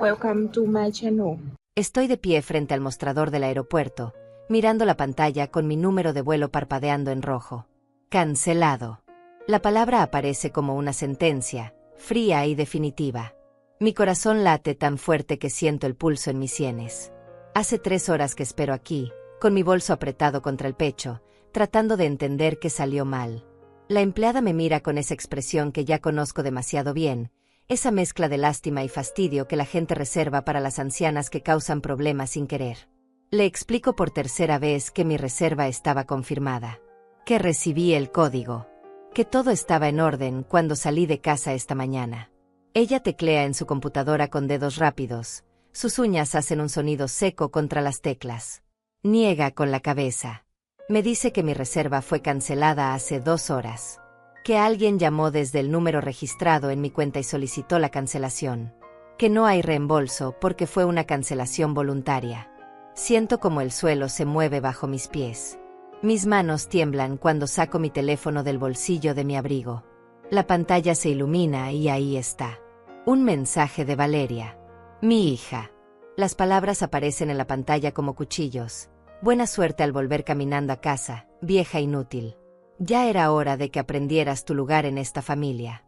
Welcome to my channel. Estoy de pie frente al mostrador del aeropuerto, mirando la pantalla con mi número de vuelo parpadeando en rojo. Cancelado. La palabra aparece como una sentencia, fría y definitiva. Mi corazón late tan fuerte que siento el pulso en mis sienes. Hace 3 horas que espero aquí, con mi bolso apretado contra el pecho, tratando de entender qué salió mal. La empleada me mira con esa expresión que ya conozco demasiado bien, esa mezcla de lástima y fastidio que la gente reserva para las ancianas que causan problemas sin querer. Le explico por tercera vez que mi reserva estaba confirmada, que recibí el código, que todo estaba en orden cuando salí de casa esta mañana. Ella teclea en su computadora con dedos rápidos, sus uñas hacen un sonido seco contra las teclas. Niega con la cabeza. Me dice que mi reserva fue cancelada hace 2 horas. Que alguien llamó desde el número registrado en mi cuenta y solicitó la cancelación. Que no hay reembolso porque fue una cancelación voluntaria. Siento como el suelo se mueve bajo mis pies. Mis manos tiemblan cuando saco mi teléfono del bolsillo de mi abrigo. La pantalla se ilumina y ahí está. Un mensaje de Valeria. Mi hija. Las palabras aparecen en la pantalla como cuchillos. Buena suerte al volver caminando a casa, vieja inútil. Ya era hora de que aprendieras tu lugar en esta familia.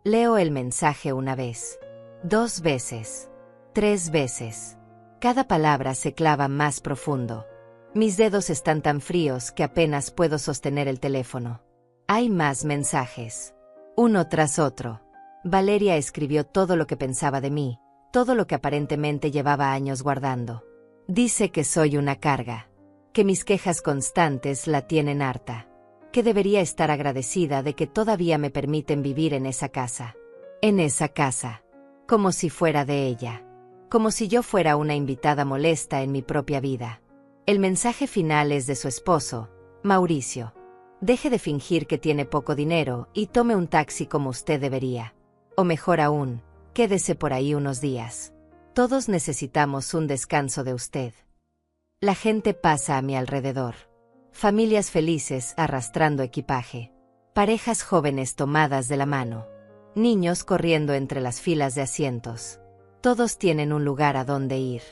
Leo el mensaje una vez, 2 veces, 3 veces. Cada palabra se clava más profundo. Mis dedos están tan fríos que apenas puedo sostener el teléfono. Hay más mensajes. Uno tras otro. Valeria escribió todo lo que pensaba de mí, todo lo que aparentemente llevaba años guardando. Dice que soy una carga, que mis quejas constantes la tienen harta. Que debería estar agradecida de que todavía me permiten vivir en esa casa. En esa casa. Como si fuera de ella. Como si yo fuera una invitada molesta en mi propia vida. El mensaje final es de su esposo, Mauricio. Deje de fingir que tiene poco dinero y tome un taxi como usted debería. O mejor aún, quédese por ahí unos días. Todos necesitamos un descanso de usted. La gente pasa a mi alrededor. Familias felices arrastrando equipaje. Parejas jóvenes tomadas de la mano. Niños corriendo entre las filas de asientos. Todos tienen un lugar a donde ir.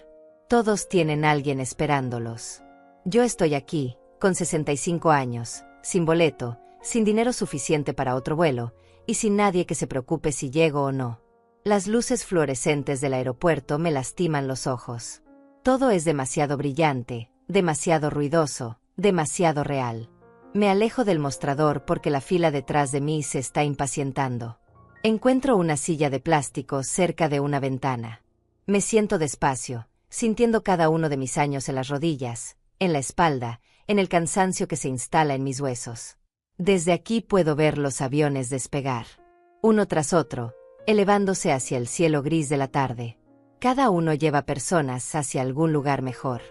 Todos tienen alguien esperándolos. Yo estoy aquí, con 65 años, sin boleto, sin dinero suficiente para otro vuelo, y sin nadie que se preocupe si llego o no. Las luces fluorescentes del aeropuerto me lastiman los ojos. Todo es demasiado brillante, demasiado ruidoso, demasiado real. Me alejo del mostrador porque la fila detrás de mí se está impacientando. Encuentro una silla de plástico cerca de una ventana. Me siento despacio, sintiendo cada uno de mis años en las rodillas, en la espalda, en el cansancio que se instala en mis huesos. Desde aquí puedo ver los aviones despegar. Uno tras otro, elevándose hacia el cielo gris de la tarde. Cada uno lleva personas hacia algún lugar mejor.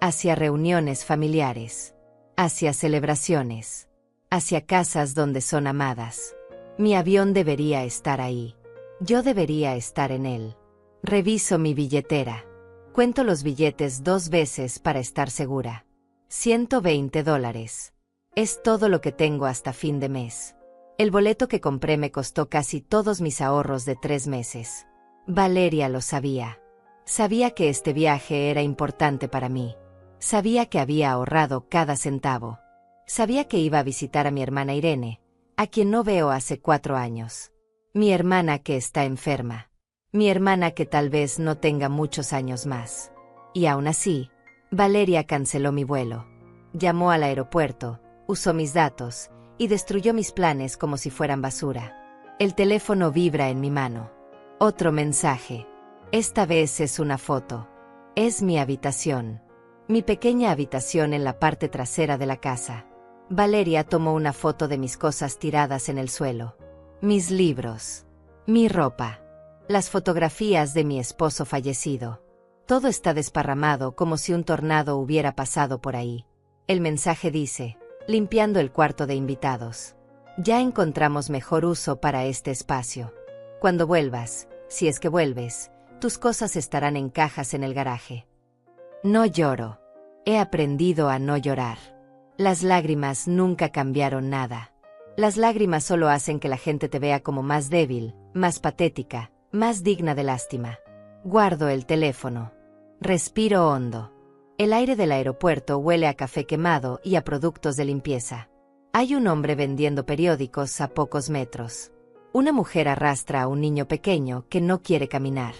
Hacia reuniones familiares. Hacia celebraciones. Hacia casas donde son amadas. Mi avión debería estar ahí. Yo debería estar en él. Reviso mi billetera. Cuento los billetes 2 veces para estar segura. $120. Es todo lo que tengo hasta fin de mes. El boleto que compré me costó casi todos mis ahorros de 3 meses. Valeria lo sabía. Sabía que este viaje era importante para mí. Sabía que había ahorrado cada centavo. Sabía que iba a visitar a mi hermana Irene, a quien no veo hace 4 años. Mi hermana que está enferma. Mi hermana que tal vez no tenga muchos años más. Y aún así, Valeria canceló mi vuelo. Llamó al aeropuerto, usó mis datos, y destruyó mis planes como si fueran basura. El teléfono vibra en mi mano. Otro mensaje. Esta vez es una foto. Es mi habitación. Mi pequeña habitación en la parte trasera de la casa. Valeria tomó una foto de mis cosas tiradas en el suelo. Mis libros. Mi ropa. Las fotografías de mi esposo fallecido. Todo está desparramado como si un tornado hubiera pasado por ahí. El mensaje dice, limpiando el cuarto de invitados. Ya encontramos mejor uso para este espacio. Cuando vuelvas, si es que vuelves, tus cosas estarán en cajas en el garaje. No lloro. He aprendido a no llorar. Las lágrimas nunca cambiaron nada. Las lágrimas solo hacen que la gente te vea como más débil, más patética, más digna de lástima. Guardo el teléfono. Respiro hondo. El aire del aeropuerto huele a café quemado y a productos de limpieza. Hay un hombre vendiendo periódicos a pocos metros. Una mujer arrastra a un niño pequeño que no quiere caminar.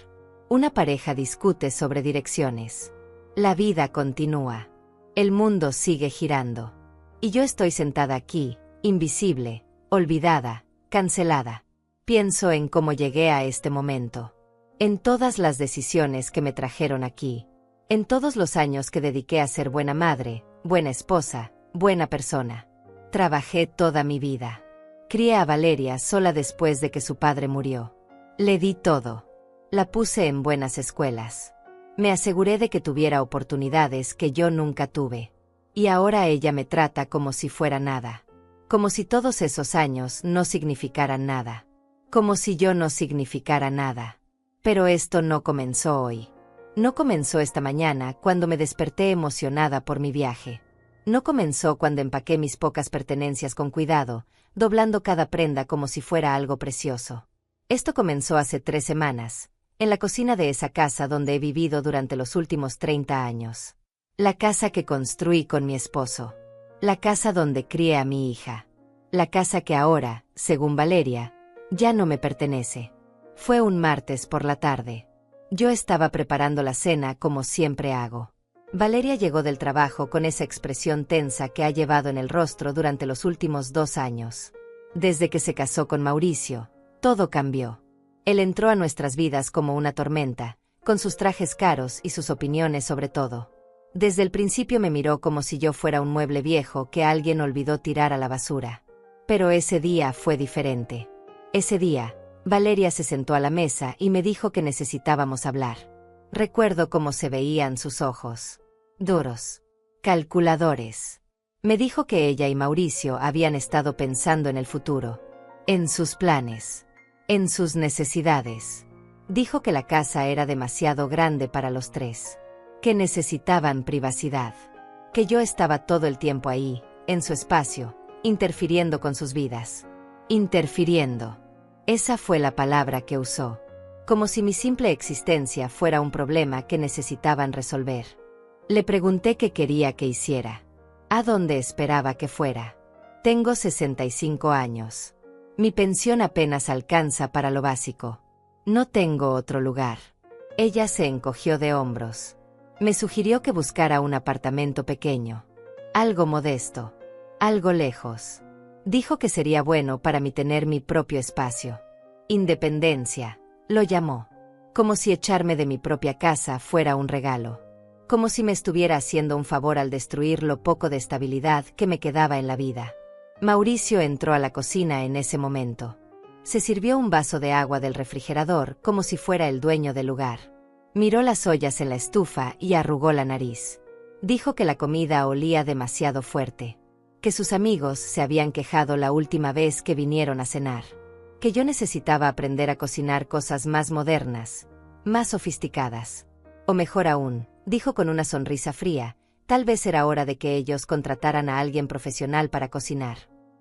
Una pareja discute sobre direcciones. La vida continúa. El mundo sigue girando. Y yo estoy sentada aquí, invisible, olvidada, cancelada. Pienso en cómo llegué a este momento. En todas las decisiones que me trajeron aquí. En todos los años que dediqué a ser buena madre, buena esposa, buena persona. Trabajé toda mi vida. Crié a Valeria sola después de que su padre murió. Le di todo. La puse en buenas escuelas. Me aseguré de que tuviera oportunidades que yo nunca tuve. Y ahora ella me trata como si fuera nada. Como si todos esos años no significaran nada. Como si yo no significara nada. Pero esto no comenzó hoy. No comenzó esta mañana cuando me desperté emocionada por mi viaje. No comenzó cuando empaqué mis pocas pertenencias con cuidado, doblando cada prenda como si fuera algo precioso. Esto comenzó hace 3 semanas, en la cocina de esa casa donde he vivido durante los últimos 30 años. La casa que construí con mi esposo. La casa donde crié a mi hija. La casa que ahora, según Valeria, ya no me pertenece. Fue un martes por la tarde. Yo estaba preparando la cena como siempre hago. Valeria llegó del trabajo con esa expresión tensa que ha llevado en el rostro durante los últimos 2 años. Desde que se casó con Mauricio, todo cambió. Él entró a nuestras vidas como una tormenta, con sus trajes caros y sus opiniones sobre todo. Desde el principio me miró como si yo fuera un mueble viejo que alguien olvidó tirar a la basura. Pero ese día fue diferente. Ese día, Valeria se sentó a la mesa y me dijo que necesitábamos hablar. Recuerdo cómo se veían sus ojos. Duros. Calculadores. Me dijo que ella y Mauricio habían estado pensando en el futuro. En sus planes. En sus necesidades. Dijo que la casa era demasiado grande para los 3. Que necesitaban privacidad. Que yo estaba todo el tiempo ahí, en su espacio, interfiriendo con sus vidas. Interfiriendo. Esa fue la palabra que usó. Como si mi simple existencia fuera un problema que necesitaban resolver. Le pregunté qué quería que hiciera. ¿A dónde esperaba que fuera? Tengo 65 años. Mi pensión apenas alcanza para lo básico. No tengo otro lugar. Ella se encogió de hombros. Me sugirió que buscara un apartamento pequeño. Algo modesto. Algo lejos. Dijo que sería bueno para mí tener mi propio espacio. Independencia, lo llamó. Como si echarme de mi propia casa fuera un regalo. Como si me estuviera haciendo un favor al destruir lo poco de estabilidad que me quedaba en la vida. Mauricio entró a la cocina en ese momento. Se sirvió un vaso de agua del refrigerador como si fuera el dueño del lugar. Miró las ollas en la estufa y arrugó la nariz. Dijo que la comida olía demasiado fuerte. Que sus amigos se habían quejado la última vez que vinieron a cenar. Que yo necesitaba aprender a cocinar cosas más modernas, más sofisticadas. O mejor aún, dijo con una sonrisa fría, tal vez era hora de que ellos contrataran a alguien profesional para cocinar.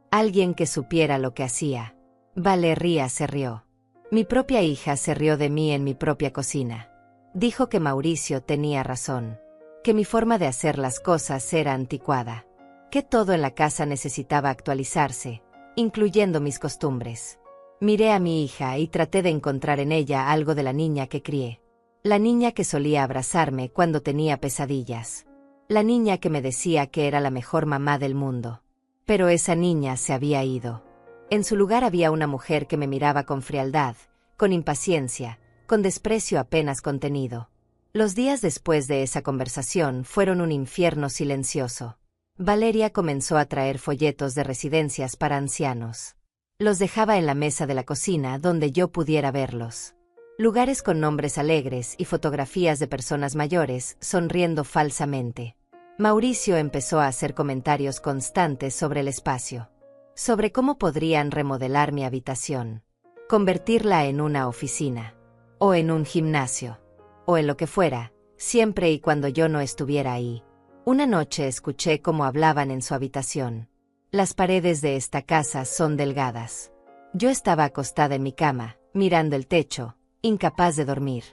Alguien que supiera lo que hacía. Valeria se rió. Mi propia hija se rió de mí en mi propia cocina. Dijo que Mauricio tenía razón. Que mi forma de hacer las cosas era anticuada. Que todo en la casa necesitaba actualizarse, incluyendo mis costumbres. Miré a mi hija y traté de encontrar en ella algo de la niña que crié. La niña que solía abrazarme cuando tenía pesadillas. La niña que me decía que era la mejor mamá del mundo. Pero esa niña se había ido. En su lugar había una mujer que me miraba con frialdad, con impaciencia, con desprecio apenas contenido. Los días después de esa conversación fueron un infierno silencioso. Valeria comenzó a traer folletos de residencias para ancianos. Los dejaba en la mesa de la cocina donde yo pudiera verlos. Lugares con nombres alegres y fotografías de personas mayores sonriendo falsamente. Mauricio empezó a hacer comentarios constantes sobre el espacio. Sobre cómo podrían remodelar mi habitación. Convertirla en una oficina. O en un gimnasio. O en lo que fuera, siempre y cuando yo no estuviera ahí. Una noche escuché cómo hablaban en su habitación. Las paredes de esta casa son delgadas. Yo estaba acostada en mi cama, mirando el techo, incapaz de dormir.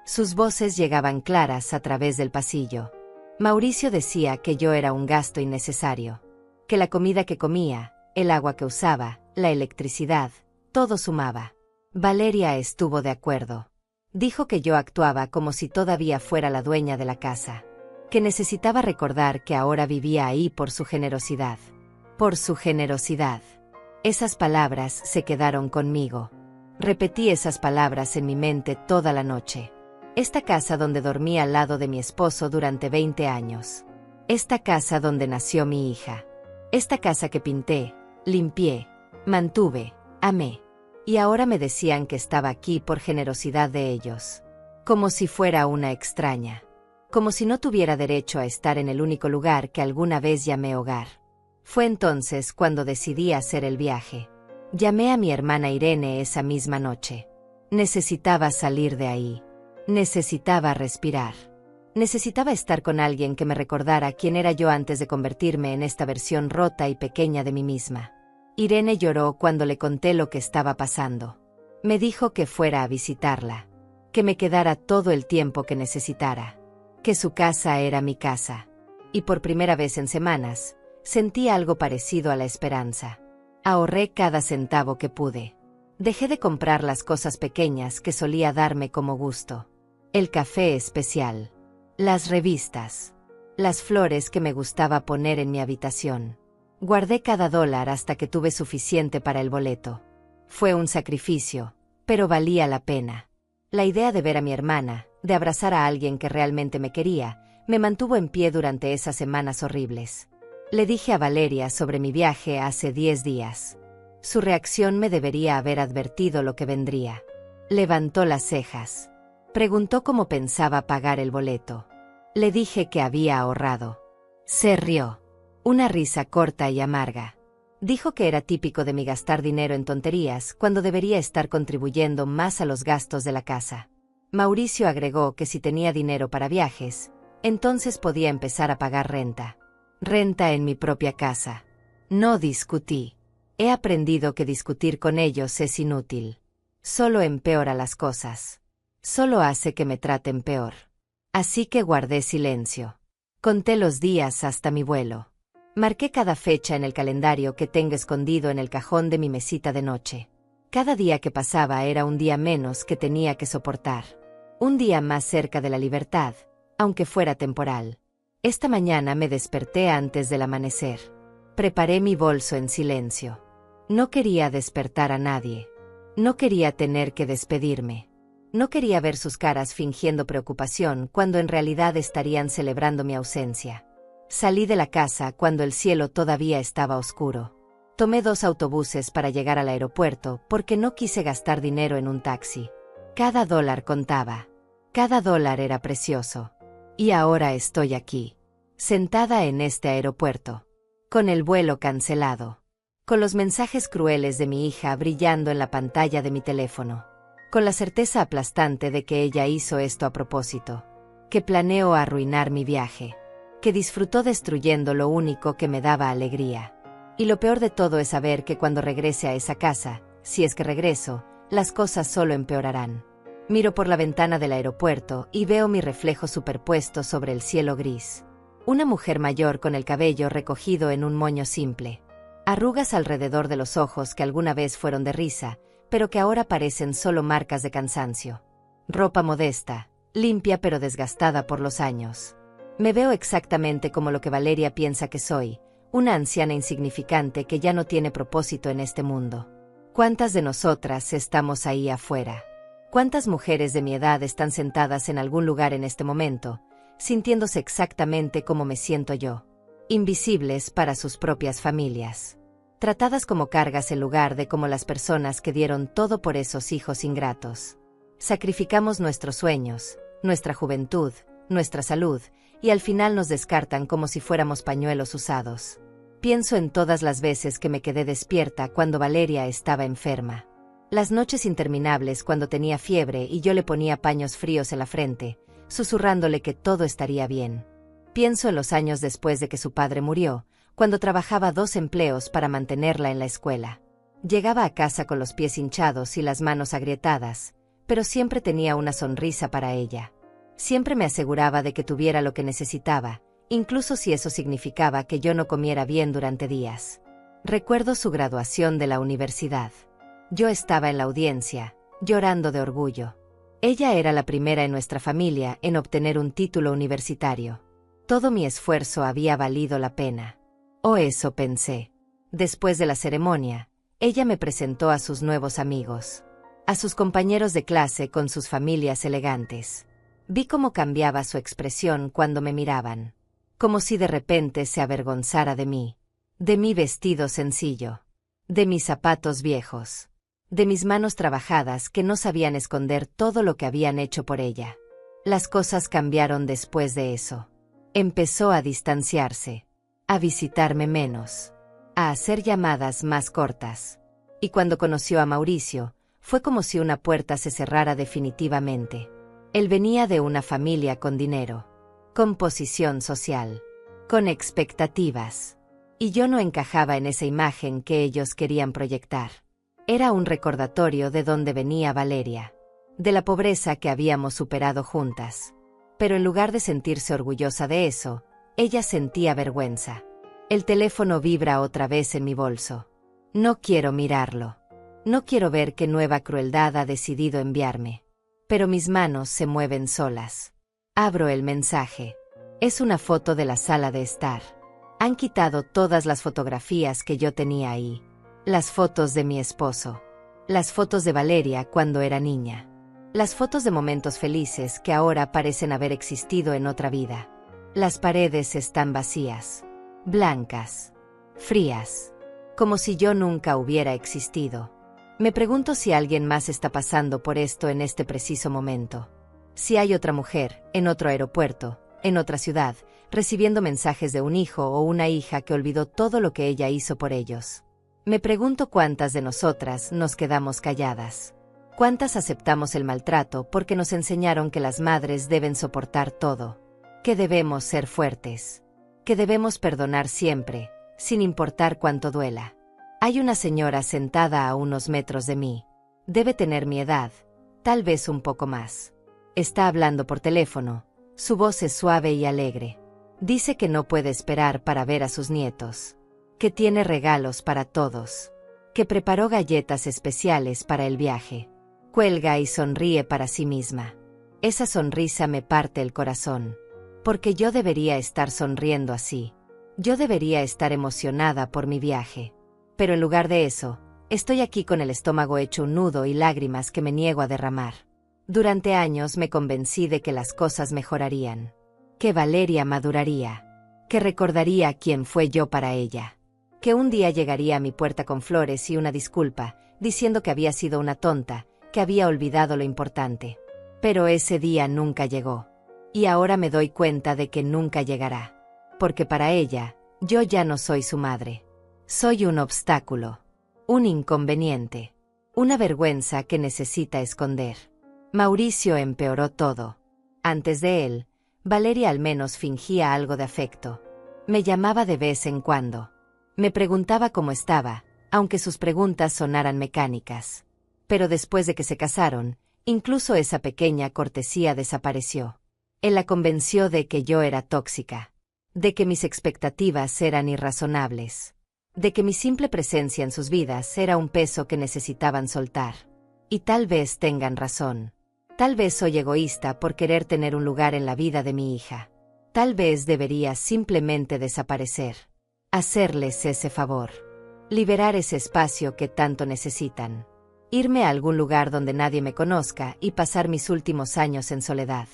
Sus voces llegaban claras a través del pasillo. Mauricio decía que yo era un gasto innecesario, que la comida que comía, el agua que usaba, la electricidad, todo sumaba. Valeria estuvo de acuerdo. Dijo que yo actuaba como si todavía fuera la dueña de la casa, que necesitaba recordar que ahora vivía ahí por su generosidad. Por su generosidad. Esas palabras se quedaron conmigo. Repetí esas palabras en mi mente toda la noche. Esta casa donde dormí al lado de mi esposo durante 20 años. Esta casa donde nació mi hija. Esta casa que pinté, limpié, mantuve, amé. Y ahora me decían que estaba aquí por generosidad de ellos. Como si fuera una extraña. Como si no tuviera derecho a estar en el único lugar que alguna vez llamé hogar. Fue entonces cuando decidí hacer el viaje. Llamé a mi hermana Irene esa misma noche. Necesitaba salir de ahí. Necesitaba respirar. Necesitaba estar con alguien que me recordara quién era yo antes de convertirme en esta versión rota y pequeña de mí misma. Irene lloró cuando le conté lo que estaba pasando. Me dijo que fuera a visitarla. Que me quedara todo el tiempo que necesitara. Que su casa era mi casa. Y por primera vez en semanas, sentí algo parecido a la esperanza. Ahorré cada centavo que pude. Dejé de comprar las cosas pequeñas que solía darme como gusto. El café especial. Las revistas. Las flores que me gustaba poner en mi habitación. Guardé cada dólar hasta que tuve suficiente para el boleto. Fue un sacrificio, pero valía la pena. La idea de ver a mi hermana, de abrazar a alguien que realmente me quería, me mantuvo en pie durante esas semanas horribles. Le dije a Valeria sobre mi viaje hace 10 días. Su reacción me debería haber advertido lo que vendría. Levantó las cejas. Preguntó cómo pensaba pagar el boleto. Le dije que había ahorrado. Se rió. Una risa corta y amarga. Dijo que era típico de mí gastar dinero en tonterías cuando debería estar contribuyendo más a los gastos de la casa. Mauricio agregó que si tenía dinero para viajes, entonces podía empezar a pagar renta. Renta en mi propia casa. No discutí. He aprendido que discutir con ellos es inútil. Solo empeora las cosas. Solo hace que me traten peor. Así que guardé silencio. Conté los días hasta mi vuelo. Marqué cada fecha en el calendario que tengo escondido en el cajón de mi mesita de noche. Cada día que pasaba era un día menos que tenía que soportar. Un día más cerca de la libertad, aunque fuera temporal. Esta mañana me desperté antes del amanecer. Preparé mi bolso en silencio. No quería despertar a nadie. No quería tener que despedirme. No quería ver sus caras fingiendo preocupación cuando en realidad estarían celebrando mi ausencia. Salí de la casa cuando el cielo todavía estaba oscuro. Tomé 2 autobuses para llegar al aeropuerto porque no quise gastar dinero en un taxi. Cada dólar contaba. Cada dólar era precioso. Y ahora estoy aquí, sentada en este aeropuerto, con el vuelo cancelado, con los mensajes crueles de mi hija brillando en la pantalla de mi teléfono, con la certeza aplastante de que ella hizo esto a propósito, que planeó arruinar mi viaje, que disfrutó destruyendo lo único que me daba alegría. Y lo peor de todo es saber que cuando regrese a esa casa, si es que regreso, las cosas solo empeorarán. Miro por la ventana del aeropuerto y veo mi reflejo superpuesto sobre el cielo gris. Una mujer mayor con el cabello recogido en un moño simple. Arrugas alrededor de los ojos que alguna vez fueron de risa, pero que ahora parecen solo marcas de cansancio. Ropa modesta, limpia pero desgastada por los años. Me veo exactamente como lo que Valeria piensa que soy, una anciana insignificante que ya no tiene propósito en este mundo. ¿Cuántas de nosotras estamos ahí afuera? ¿Cuántas mujeres de mi edad están sentadas en algún lugar en este momento, sintiéndose exactamente como me siento yo? Invisibles para sus propias familias. Tratadas como cargas en lugar de como las personas que dieron todo por esos hijos ingratos. Sacrificamos nuestros sueños, nuestra juventud, nuestra salud, y al final nos descartan como si fuéramos pañuelos usados. Pienso en todas las veces que me quedé despierta cuando Valeria estaba enferma. Las noches interminables cuando tenía fiebre y yo le ponía paños fríos en la frente, susurrándole que todo estaría bien. Pienso en los años después de que su padre murió, cuando trabajaba 2 empleos para mantenerla en la escuela. Llegaba a casa con los pies hinchados y las manos agrietadas, pero siempre tenía una sonrisa para ella. Siempre me aseguraba de que tuviera lo que necesitaba, incluso si eso significaba que yo no comiera bien durante días. Recuerdo su graduación de la universidad. Yo estaba en la audiencia, llorando de orgullo. Ella era la primera en nuestra familia en obtener un título universitario. Todo mi esfuerzo había valido la pena. O eso pensé. Después de la ceremonia, ella me presentó a sus nuevos amigos, a sus compañeros de clase con sus familias elegantes. Vi cómo cambiaba su expresión cuando me miraban, como si de repente se avergonzara de mi vestido sencillo, de mis zapatos viejos, de mis manos trabajadas que no sabían esconder todo lo que habían hecho por ella. Las cosas cambiaron después de eso. Empezó a distanciarse, a visitarme menos, a hacer llamadas más cortas. Y cuando conoció a Mauricio, fue como si una puerta se cerrara definitivamente. Él venía de una familia con dinero, con posición social, con expectativas. Y yo no encajaba en esa imagen que ellos querían proyectar. Era un recordatorio de dónde venía Valeria, de la pobreza que habíamos superado juntas. Pero en lugar de sentirse orgullosa de eso, ella sentía vergüenza. El teléfono vibra otra vez en mi bolso. No quiero mirarlo. No quiero ver qué nueva crueldad ha decidido enviarme. Pero mis manos se mueven solas. Abro el mensaje. Es una foto de la sala de estar. Han quitado todas las fotografías que yo tenía ahí. Las fotos de mi esposo. Las fotos de Valeria cuando era niña. Las fotos de momentos felices que ahora parecen haber existido en otra vida. Las paredes están vacías. Blancas. Frías. Como si yo nunca hubiera existido. Me pregunto si alguien más está pasando por esto en este preciso momento. Si hay otra mujer, en otro aeropuerto, en otra ciudad, recibiendo mensajes de un hijo o una hija que olvidó todo lo que ella hizo por ellos. Me pregunto cuántas de nosotras nos quedamos calladas. Cuántas aceptamos el maltrato porque nos enseñaron que las madres deben soportar todo. Que debemos ser fuertes. Que debemos perdonar siempre, sin importar cuánto duela. Hay una señora sentada a unos metros de mí. Debe tener mi edad, tal vez un poco más. Está hablando por teléfono, su voz es suave y alegre. Dice que no puede esperar para ver a sus nietos. Que tiene regalos para todos. Que preparó galletas especiales para el viaje. Cuelga y sonríe para sí misma. Esa sonrisa me parte el corazón. Porque yo debería estar sonriendo así. Yo debería estar emocionada por mi viaje. Pero en lugar de eso, estoy aquí con el estómago hecho un nudo y lágrimas que me niego a derramar. Durante años me convencí de que las cosas mejorarían. Que Valeria maduraría. Que recordaría quién fue yo para ella. Que un día llegaría a mi puerta con flores y una disculpa, diciendo que había sido una tonta, que había olvidado lo importante. Pero ese día nunca llegó. Y ahora me doy cuenta de que nunca llegará. Porque para ella, yo ya no soy su madre. Soy un obstáculo. Un inconveniente. Una vergüenza que necesita esconder. Mauricio empeoró todo. Antes de él, Valeria al menos fingía algo de afecto. Me llamaba de vez en cuando. Me preguntaba cómo estaba, aunque sus preguntas sonaran mecánicas. Pero después de que se casaron, incluso esa pequeña cortesía desapareció. Él la convenció de que yo era tóxica. De que mis expectativas eran irrazonables. De que mi simple presencia en sus vidas era un peso que necesitaban soltar. Y tal vez tengan razón. Tal vez soy egoísta por querer tener un lugar en la vida de mi hija. Tal vez debería simplemente desaparecer. Hacerles ese favor. Liberar ese espacio que tanto necesitan. Irme a algún lugar donde nadie me conozca y pasar mis últimos años en soledad.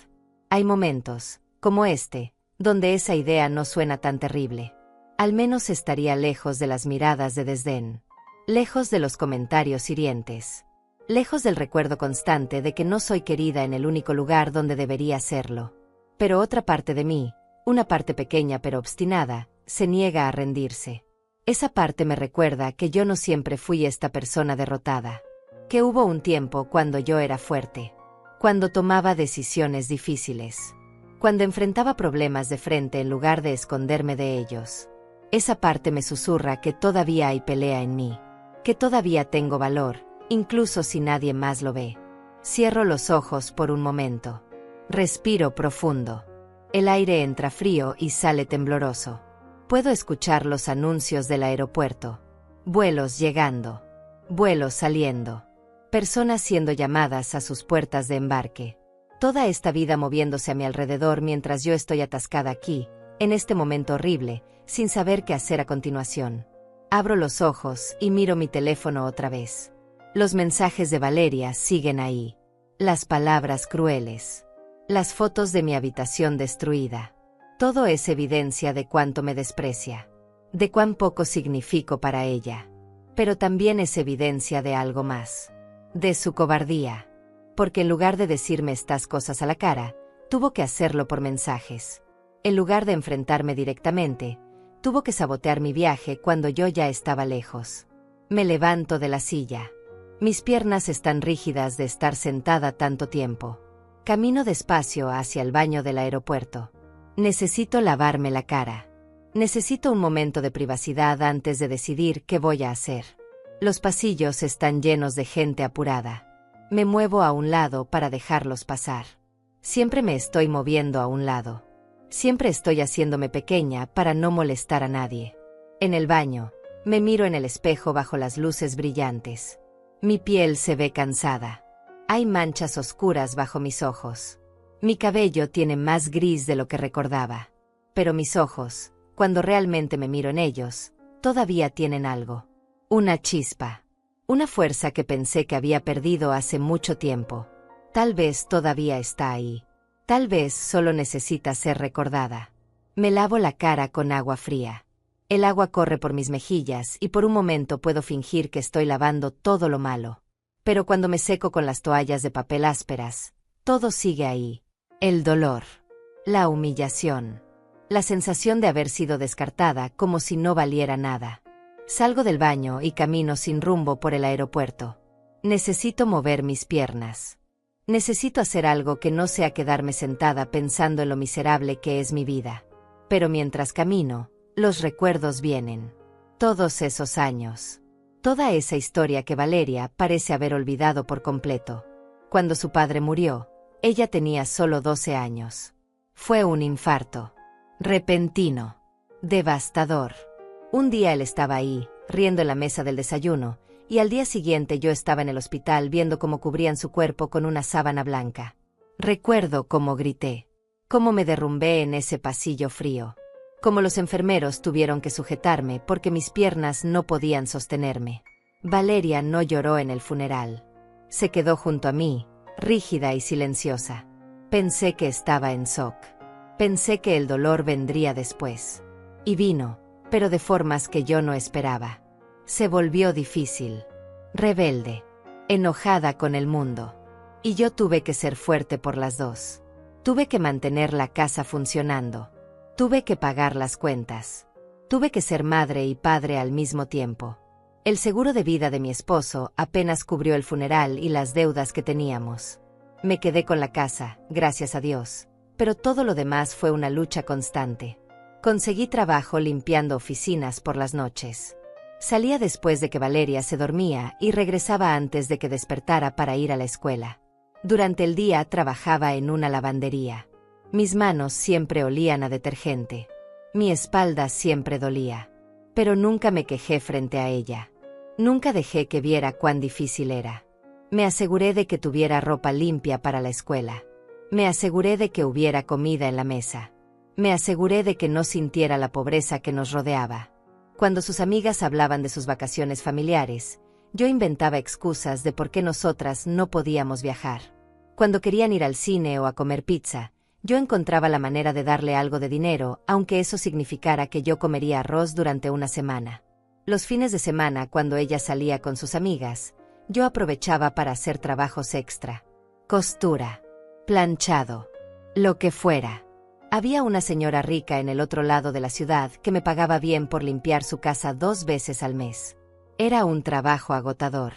Hay momentos, como este, donde esa idea no suena tan terrible. Al menos estaría lejos de las miradas de desdén. Lejos de los comentarios hirientes. Lejos del recuerdo constante de que no soy querida en el único lugar donde debería serlo. Pero otra parte de mí, una parte pequeña pero obstinada, se niega a rendirse. Esa parte me recuerda que yo no siempre fui esta persona derrotada. Que hubo un tiempo cuando yo era fuerte. Cuando tomaba decisiones difíciles. Cuando enfrentaba problemas de frente en lugar de esconderme de ellos. Esa parte me susurra que todavía hay pelea en mí. Que todavía tengo valor, incluso si nadie más lo ve. Cierro los ojos por un momento. Respiro profundo. El aire entra frío y sale tembloroso. Puedo escuchar los anuncios del aeropuerto. Vuelos llegando. Vuelos saliendo. Personas siendo llamadas a sus puertas de embarque. Toda esta vida moviéndose a mi alrededor mientras yo estoy atascada aquí, en este momento horrible, sin saber qué hacer a continuación. Abro los ojos y miro mi teléfono otra vez. Los mensajes de Valeria siguen ahí. Las palabras crueles. Las fotos de mi habitación destruida. Todo es evidencia de cuánto me desprecia. De cuán poco significo para ella. Pero también es evidencia de algo más. De su cobardía. Porque en lugar de decirme estas cosas a la cara, tuvo que hacerlo por mensajes. En lugar de enfrentarme directamente, tuvo que sabotear mi viaje cuando yo ya estaba lejos. Me levanto de la silla. Mis piernas están rígidas de estar sentada tanto tiempo. Camino despacio hacia el baño del aeropuerto. Necesito lavarme la cara. Necesito un momento de privacidad antes de decidir qué voy a hacer. Los pasillos están llenos de gente apurada. Me muevo a un lado para dejarlos pasar. Siempre me estoy moviendo a un lado. Siempre estoy haciéndome pequeña para no molestar a nadie. En el baño, me miro en el espejo bajo las luces brillantes. Mi piel se ve cansada. Hay manchas oscuras bajo mis ojos. Mi cabello tiene más gris de lo que recordaba. Pero mis ojos, cuando realmente me miro en ellos, todavía tienen algo. Una chispa. Una fuerza que pensé que había perdido hace mucho tiempo. Tal vez todavía está ahí. Tal vez solo necesita ser recordada. Me lavo la cara con agua fría. El agua corre por mis mejillas y por un momento puedo fingir que estoy lavando todo lo malo. Pero cuando me seco con las toallas de papel ásperas, todo sigue ahí. El dolor. La humillación. La sensación de haber sido descartada como si no valiera nada. Salgo del baño y camino sin rumbo por el aeropuerto. Necesito mover mis piernas. Necesito hacer algo que no sea quedarme sentada pensando en lo miserable que es mi vida. Pero mientras camino, los recuerdos vienen. Todos esos años. Toda esa historia que Valeria parece haber olvidado por completo. Cuando su padre murió, ella tenía solo 12 años. Fue un infarto. Repentino. Devastador. Un día él estaba ahí, riendo en la mesa del desayuno, y al día siguiente yo estaba en el hospital viendo cómo cubrían su cuerpo con una sábana blanca. Recuerdo cómo grité. Cómo me derrumbé en ese pasillo frío. Cómo los enfermeros tuvieron que sujetarme porque mis piernas no podían sostenerme. Valeria no lloró en el funeral. Se quedó junto a mí, rígida y silenciosa. Pensé que estaba en shock. Pensé que el dolor vendría después. Y vino, pero de formas que yo no esperaba. Se volvió difícil. Rebelde. Enojada con el mundo. Y yo tuve que ser fuerte por las dos. Tuve que mantener la casa funcionando. Tuve que pagar las cuentas. Tuve que ser madre y padre al mismo tiempo. El seguro de vida de mi esposo apenas cubrió el funeral y las deudas que teníamos. Me quedé con la casa, gracias a Dios, pero todo lo demás fue una lucha constante. Conseguí trabajo limpiando oficinas por las noches. Salía después de que Valeria se dormía y regresaba antes de que despertara para ir a la escuela. Durante el día trabajaba en una lavandería. Mis manos siempre olían a detergente. Mi espalda siempre dolía. Pero nunca me quejé frente a ella. Nunca dejé que viera cuán difícil era. Me aseguré de que tuviera ropa limpia para la escuela. Me aseguré de que hubiera comida en la mesa. Me aseguré de que no sintiera la pobreza que nos rodeaba. Cuando sus amigas hablaban de sus vacaciones familiares, yo inventaba excusas de por qué nosotras no podíamos viajar. Cuando querían ir al cine o a comer pizza, yo encontraba la manera de darle algo de dinero, aunque eso significara que yo comería arroz durante una semana. Los fines de semana, cuando ella salía con sus amigas, yo aprovechaba para hacer trabajos extra. Costura, planchado, lo que fuera. Había una señora rica en el otro lado de la ciudad que me pagaba bien por limpiar su casa 2 veces al mes. Era un trabajo agotador.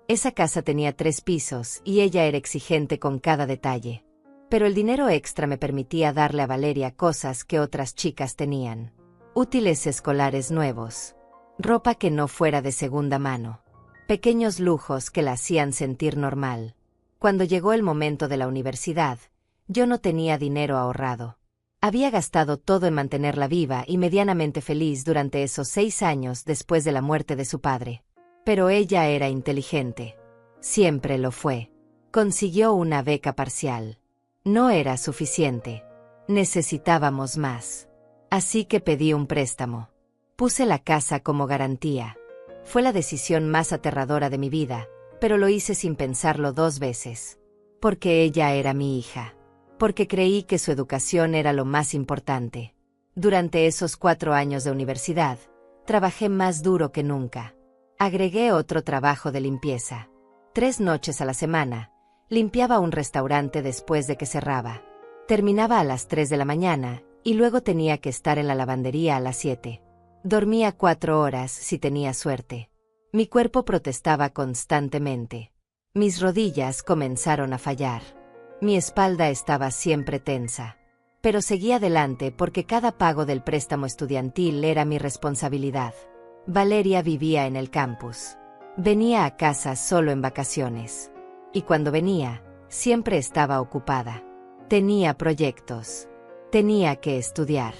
Esa casa tenía 3 pisos y ella era exigente con cada detalle. Pero el dinero extra me permitía darle a Valeria cosas que otras chicas tenían. Útiles escolares nuevos. Ropa que no fuera de segunda mano. Pequeños lujos que la hacían sentir normal. Cuando llegó el momento de la universidad, yo no tenía dinero ahorrado. Había gastado todo en mantenerla viva y medianamente feliz durante esos 6 años después de la muerte de su padre. Pero ella era inteligente. Siempre lo fue. Consiguió una beca parcial. No era suficiente. Necesitábamos más. Así que pedí un préstamo. Puse la casa como garantía. Fue la decisión más aterradora de mi vida, pero lo hice sin pensarlo 2 veces. Porque ella era mi hija. Porque creí que su educación era lo más importante. Durante esos 4 años de universidad, trabajé más duro que nunca. Agregué otro trabajo de limpieza. 3 noches a la semana, limpiaba un restaurante después de que cerraba. Terminaba a las 3 de la mañana y luego tenía que estar en la lavandería a las 7. Dormía 4 horas si tenía suerte. Mi cuerpo protestaba constantemente. Mis rodillas comenzaron a fallar. Mi espalda estaba siempre tensa. Pero seguí adelante porque cada pago del préstamo estudiantil era mi responsabilidad. Valeria vivía en el campus. Venía a casa solo en vacaciones. Y cuando venía, siempre estaba ocupada. Tenía proyectos. Tenía que estudiar.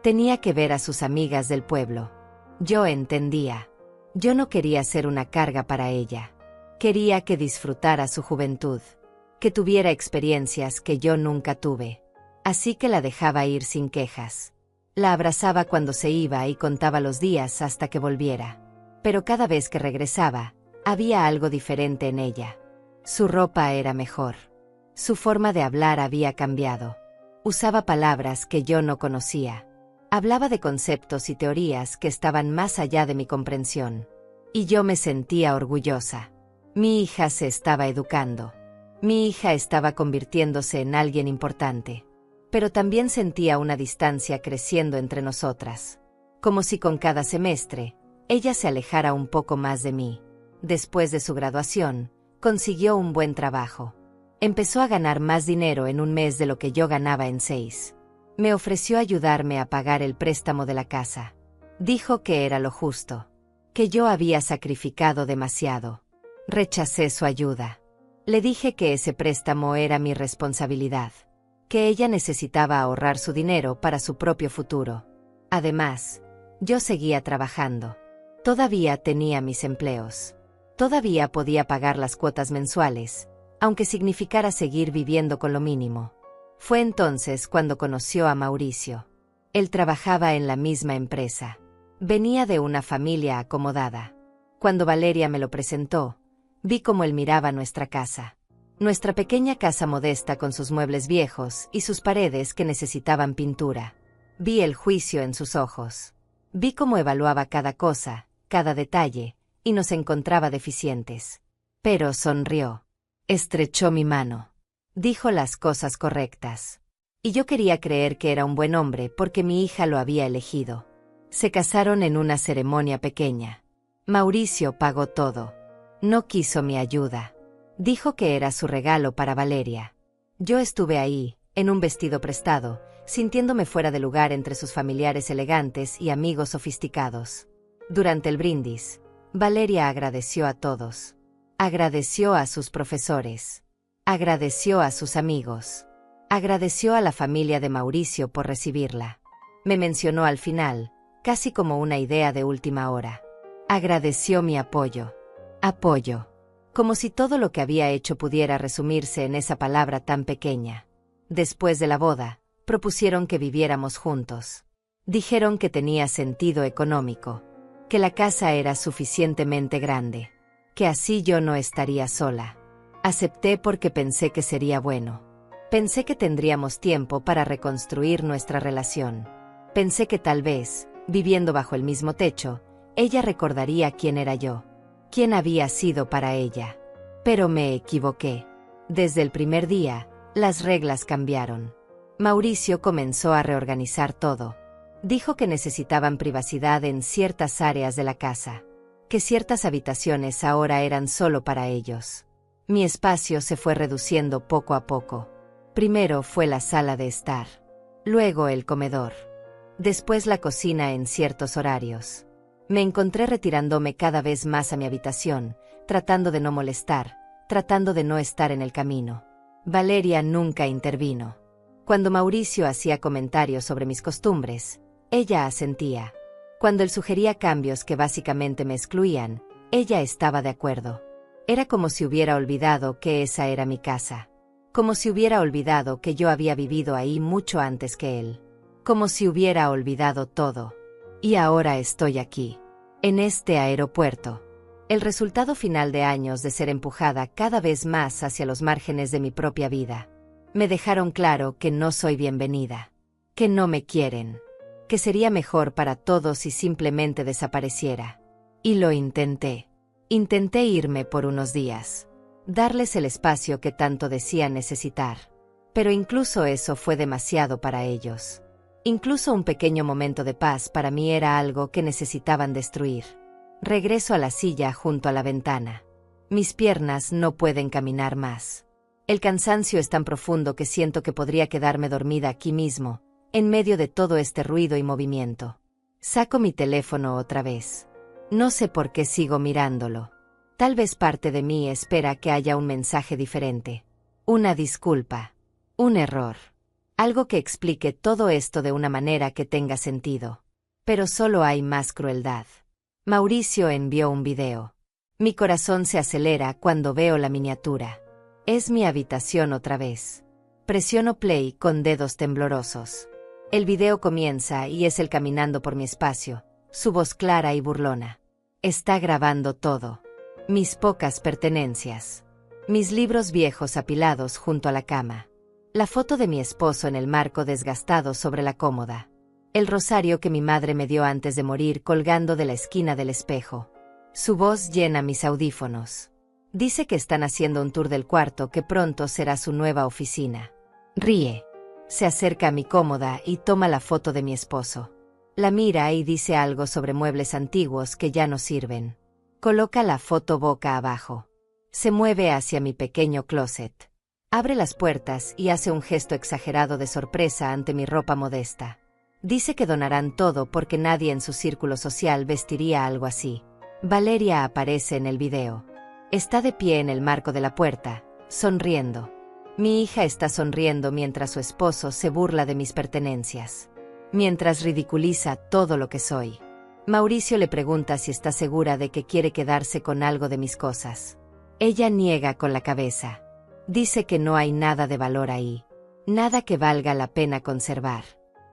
Tenía que ver a sus amigas del pueblo. Yo entendía. Yo no quería ser una carga para ella. Quería que disfrutara su juventud. Que tuviera experiencias que yo nunca tuve. Así que la dejaba ir sin quejas. La abrazaba cuando se iba y contaba los días hasta que volviera. Pero cada vez que regresaba, había algo diferente en ella. Su ropa era mejor. Su forma de hablar había cambiado. Usaba palabras que yo no conocía. Hablaba de conceptos y teorías que estaban más allá de mi comprensión. Y yo me sentía orgullosa. Mi hija se estaba educando. Mi hija estaba convirtiéndose en alguien importante. Pero también sentía una distancia creciendo entre nosotras. Como si con cada semestre, ella se alejara un poco más de mí. Después de su graduación, consiguió un buen trabajo. Empezó a ganar más dinero en un mes de lo que yo ganaba en 6. Me ofreció ayudarme a pagar el préstamo de la casa. Dijo que era lo justo. Que yo había sacrificado demasiado. Rechacé su ayuda. Le dije que ese préstamo era mi responsabilidad. Que ella necesitaba ahorrar su dinero para su propio futuro. Además, yo seguía trabajando. Todavía tenía mis empleos. Todavía podía pagar las cuotas mensuales, aunque significara seguir viviendo con lo mínimo. Fue entonces cuando conoció a Mauricio. Él trabajaba en la misma empresa. Venía de una familia acomodada. Cuando Valeria me lo presentó, vi cómo él miraba nuestra casa. Nuestra pequeña casa modesta con sus muebles viejos y sus paredes que necesitaban pintura. Vi el juicio en sus ojos. Vi cómo evaluaba cada cosa, cada detalle, y nos encontraba deficientes. Pero sonrió. Estrechó mi mano. Dijo las cosas correctas. Y yo quería creer que era un buen hombre porque mi hija lo había elegido. Se casaron en una ceremonia pequeña. Mauricio pagó todo. No quiso mi ayuda. Dijo que era su regalo para Valeria. Yo estuve ahí, en un vestido prestado, sintiéndome fuera de lugar entre sus familiares elegantes y amigos sofisticados. Durante el brindis, Valeria agradeció a todos. Agradeció a sus profesores. Agradeció a sus amigos. Agradeció a la familia de Mauricio por recibirla. Me mencionó al final, casi como una idea de última hora. Agradeció mi apoyo. Apoyo. Como si todo lo que había hecho pudiera resumirse en esa palabra tan pequeña. Después de la boda, propusieron que viviéramos juntos. Dijeron que tenía sentido económico, que la casa era suficientemente grande, que así yo no estaría sola. Acepté porque pensé que sería bueno. Pensé que tendríamos tiempo para reconstruir nuestra relación. Pensé que tal vez, viviendo bajo el mismo techo, ella recordaría quién era yo. Quién había sido para ella. Pero me equivoqué. Desde el primer día, las reglas cambiaron. Mauricio comenzó a reorganizar todo. Dijo que necesitaban privacidad en ciertas áreas de la casa. Que ciertas habitaciones ahora eran solo para ellos. Mi espacio se fue reduciendo poco a poco. Primero fue la sala de estar. Luego el comedor. Después la cocina en ciertos horarios. Me encontré retirándome cada vez más a mi habitación, tratando de no molestar, tratando de no estar en el camino. Valeria nunca intervino. Cuando Mauricio hacía comentarios sobre mis costumbres, ella asentía. Cuando él sugería cambios que básicamente me excluían, ella estaba de acuerdo. Era como si hubiera olvidado que esa era mi casa. Como si hubiera olvidado que yo había vivido ahí mucho antes que él. Como si hubiera olvidado todo. Y ahora estoy aquí, en este aeropuerto. El resultado final de años de ser empujada cada vez más hacia los márgenes de mi propia vida. Me dejaron claro que no soy bienvenida. Que no me quieren. Que sería mejor para todos si simplemente desapareciera. Y lo intenté. Intenté irme por unos días. Darles el espacio que tanto decían necesitar. Pero incluso eso fue demasiado para ellos. Incluso un pequeño momento de paz para mí era algo que necesitaban destruir. Regreso a la silla junto a la ventana. Mis piernas no pueden caminar más. El cansancio es tan profundo que siento que podría quedarme dormida aquí mismo, en medio de todo este ruido y movimiento. Saco mi teléfono otra vez. No sé por qué sigo mirándolo. Tal vez parte de mí espera que haya un mensaje diferente. Una disculpa. Un error. Algo que explique todo esto de una manera que tenga sentido. Pero solo hay más crueldad. Mauricio envió un video. Mi corazón se acelera cuando veo la miniatura. Es mi habitación otra vez. Presiono play con dedos temblorosos. El video comienza y es él caminando por mi espacio, su voz clara y burlona. Está grabando todo. Mis pocas pertenencias. Mis libros viejos apilados junto a la cama. La foto de mi esposo en el marco desgastado sobre la cómoda. El rosario que mi madre me dio antes de morir colgando de la esquina del espejo. Su voz llena mis audífonos. Dice que están haciendo un tour del cuarto que pronto será su nueva oficina. Ríe. Se acerca a mi cómoda y toma la foto de mi esposo. La mira y dice algo sobre muebles antiguos que ya no sirven. Coloca la foto boca abajo. Se mueve hacia mi pequeño closet. Abre las puertas y hace un gesto exagerado de sorpresa ante mi ropa modesta. Dice que donarán todo porque nadie en su círculo social vestiría algo así. Valeria aparece en el video. Está de pie en el marco de la puerta, sonriendo. Mi hija está sonriendo mientras su esposo se burla de mis pertenencias. Mientras ridiculiza todo lo que soy. Mauricio le pregunta si está segura de que quiere quedarse con algo de mis cosas. Ella niega con la cabeza. Dice que no hay nada de valor ahí. Nada que valga la pena conservar.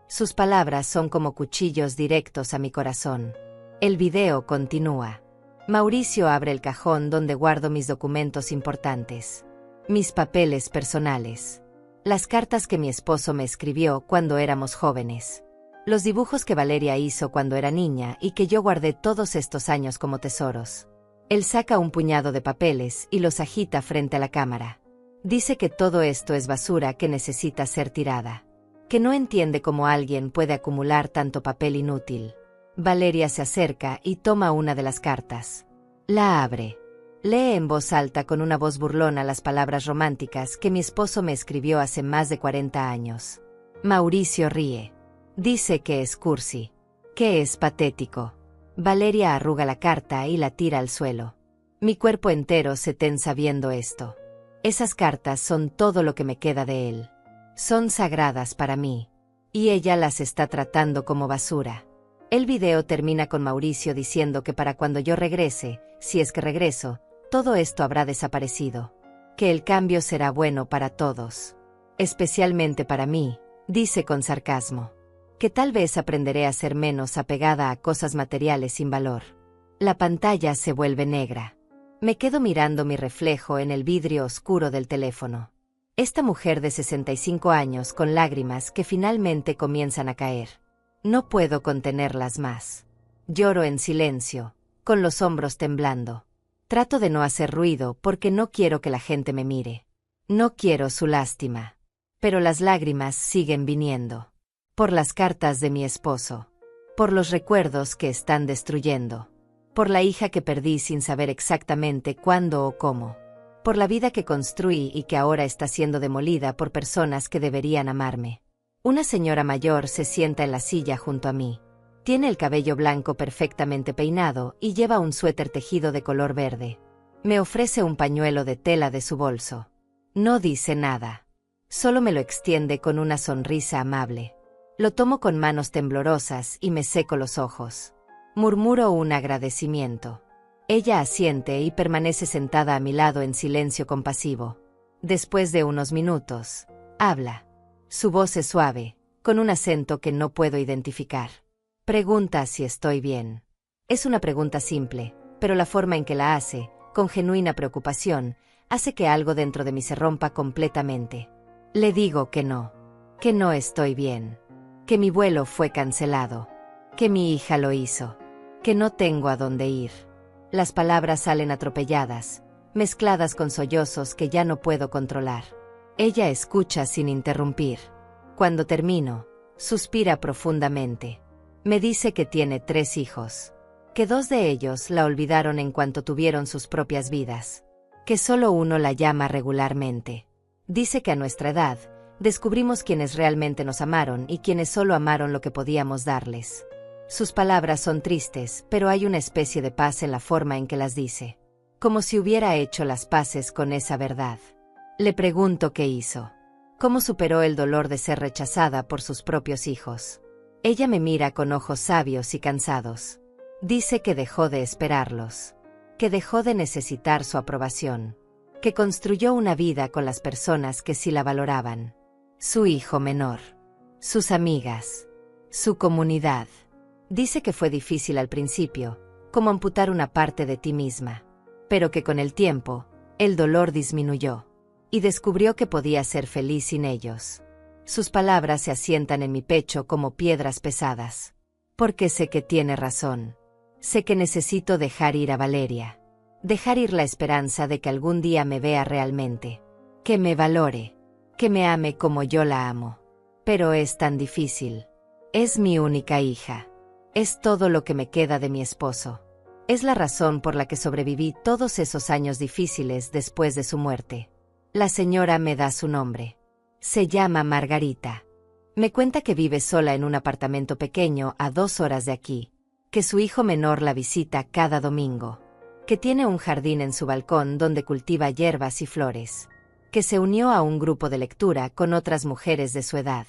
Sus palabras son como cuchillos directos a mi corazón. El video continúa. Mauricio abre el cajón donde guardo mis documentos importantes. Mis papeles personales. Las cartas que mi esposo me escribió cuando éramos jóvenes. Los dibujos que Valeria hizo cuando era niña y que yo guardé todos estos años como tesoros. Él saca un puñado de papeles y los agita frente a la cámara. Dice que todo esto es basura que necesita ser tirada. Que no entiende cómo alguien puede acumular tanto papel inútil. Valeria se acerca y toma una de las cartas. La abre. Lee en voz alta con una voz burlona las palabras románticas que mi esposo me escribió hace más de 40 años. Mauricio ríe. Dice que es cursi. Que es patético. Valeria arruga la carta y la tira al suelo. Mi cuerpo entero se tensa viendo esto. Esas cartas son todo lo que me queda de él. Son sagradas para mí. Y ella las está tratando como basura. El video termina con Mauricio diciendo que para cuando yo regrese, si es que regreso, todo esto habrá desaparecido. Que el cambio será bueno para todos. Especialmente para mí, dice con sarcasmo. Que tal vez aprenderé a ser menos apegada a cosas materiales sin valor. La pantalla se vuelve negra. Me quedo mirando mi reflejo en el vidrio oscuro del teléfono. Esta mujer de 65 años con lágrimas que finalmente comienzan a caer. No puedo contenerlas más. Lloro en silencio, con los hombros temblando. Trato de no hacer ruido porque no quiero que la gente me mire. No quiero su lástima. Pero las lágrimas siguen viniendo. Por las cartas de mi esposo. Por los recuerdos que están destruyendo. Por la hija que perdí sin saber exactamente cuándo o cómo. Por la vida que construí y que ahora está siendo demolida por personas que deberían amarme. Una señora mayor se sienta en la silla junto a mí. Tiene el cabello blanco perfectamente peinado y lleva un suéter tejido de color verde. Me ofrece un pañuelo de tela de su bolso. No dice nada. Solo me lo extiende con una sonrisa amable. Lo tomo con manos temblorosas y me seco los ojos. Murmuro un agradecimiento. Ella asiente y permanece sentada a mi lado en silencio compasivo. Después de unos minutos, habla. Su voz es suave, con un acento que no puedo identificar. Pregunta si estoy bien. Es una pregunta simple, pero la forma en que la hace, con genuina preocupación, hace que algo dentro de mí se rompa completamente. Le digo que no estoy bien, que mi vuelo fue cancelado, que mi hija lo hizo, que no tengo a dónde ir. Las palabras salen atropelladas, mezcladas con sollozos que ya no puedo controlar. Ella escucha sin interrumpir. Cuando termino, suspira profundamente. Me dice que tiene 3 hijos, que 2 de ellos la olvidaron en cuanto tuvieron sus propias vidas, que solo uno la llama regularmente. Dice que a nuestra edad, descubrimos quienes realmente nos amaron y quienes solo amaron lo que podíamos darles. Sus palabras son tristes, pero hay una especie de paz en la forma en que las dice, como si hubiera hecho las paces con esa verdad. Le pregunto qué hizo, cómo superó el dolor de ser rechazada por sus propios hijos. Ella me mira con ojos sabios y cansados. Dice que dejó de esperarlos, que dejó de necesitar su aprobación, que construyó una vida con las personas que sí la valoraban. Su hijo menor, sus amigas, su comunidad. Dice que fue difícil al principio, como amputar una parte de ti misma, pero que con el tiempo, el dolor disminuyó, y descubrió que podía ser feliz sin ellos. Sus palabras se asientan en mi pecho como piedras pesadas. Porque sé que tiene razón. Sé que necesito dejar ir a Valeria. Dejar ir la esperanza de que algún día me vea realmente. Que me valore. Que me ame como yo la amo. Pero es tan difícil. Es mi única hija. Es todo lo que me queda de mi esposo. Es la razón por la que sobreviví todos esos años difíciles después de su muerte. La señora me da su nombre. Se llama Margarita. Me cuenta que vive sola en un apartamento pequeño a 2 horas de aquí, que su hijo menor la visita cada domingo, que tiene un jardín en su balcón donde cultiva hierbas y flores, que se unió a un grupo de lectura con otras mujeres de su edad,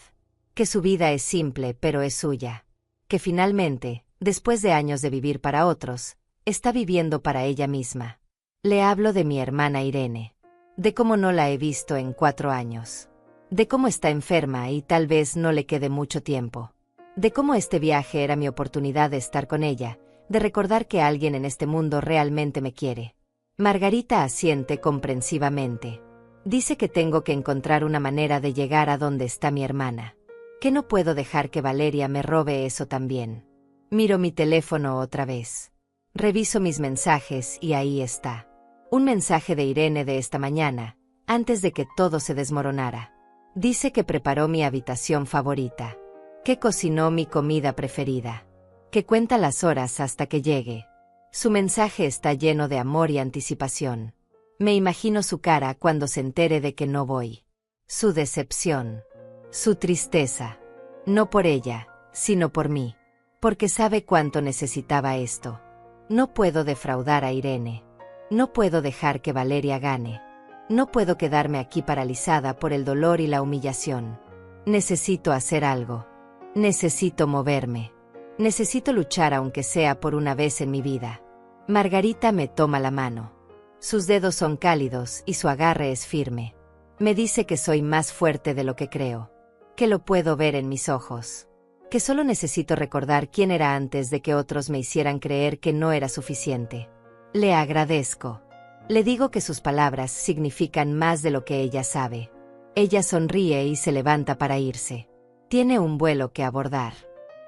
que su vida es simple pero es suya, que finalmente, después de años de vivir para otros, está viviendo para ella misma. Le hablo de mi hermana Irene, de cómo no la he visto en 4 años. De cómo está enferma y tal vez no le quede mucho tiempo. De cómo este viaje era mi oportunidad de estar con ella, de recordar que alguien en este mundo realmente me quiere. Margarita asiente comprensivamente. Dice que tengo que encontrar una manera de llegar a donde está mi hermana. Que no puedo dejar que Valeria me robe eso también. Miro mi teléfono otra vez. Reviso mis mensajes y ahí está. Un mensaje de Irene de esta mañana, antes de que todo se desmoronara. Dice que preparó mi habitación favorita, que cocinó mi comida preferida, que cuenta las horas hasta que llegue. Su mensaje está lleno de amor y anticipación. Me imagino su cara cuando se entere de que no voy. Su decepción, su tristeza. No por ella, sino por mí. Porque sabe cuánto necesitaba esto. No puedo defraudar a Irene. No puedo dejar que Valeria gane. No puedo quedarme aquí paralizada por el dolor y la humillación. Necesito hacer algo. Necesito moverme. Necesito luchar aunque sea por una vez en mi vida. Margarita me toma la mano. Sus dedos son cálidos y su agarre es firme. Me dice que soy más fuerte de lo que creo. Que lo puedo ver en mis ojos. Que solo necesito recordar quién era antes de que otros me hicieran creer que no era suficiente. Le agradezco. Le digo que sus palabras significan más de lo que ella sabe. Ella sonríe y se levanta para irse. Tiene un vuelo que abordar.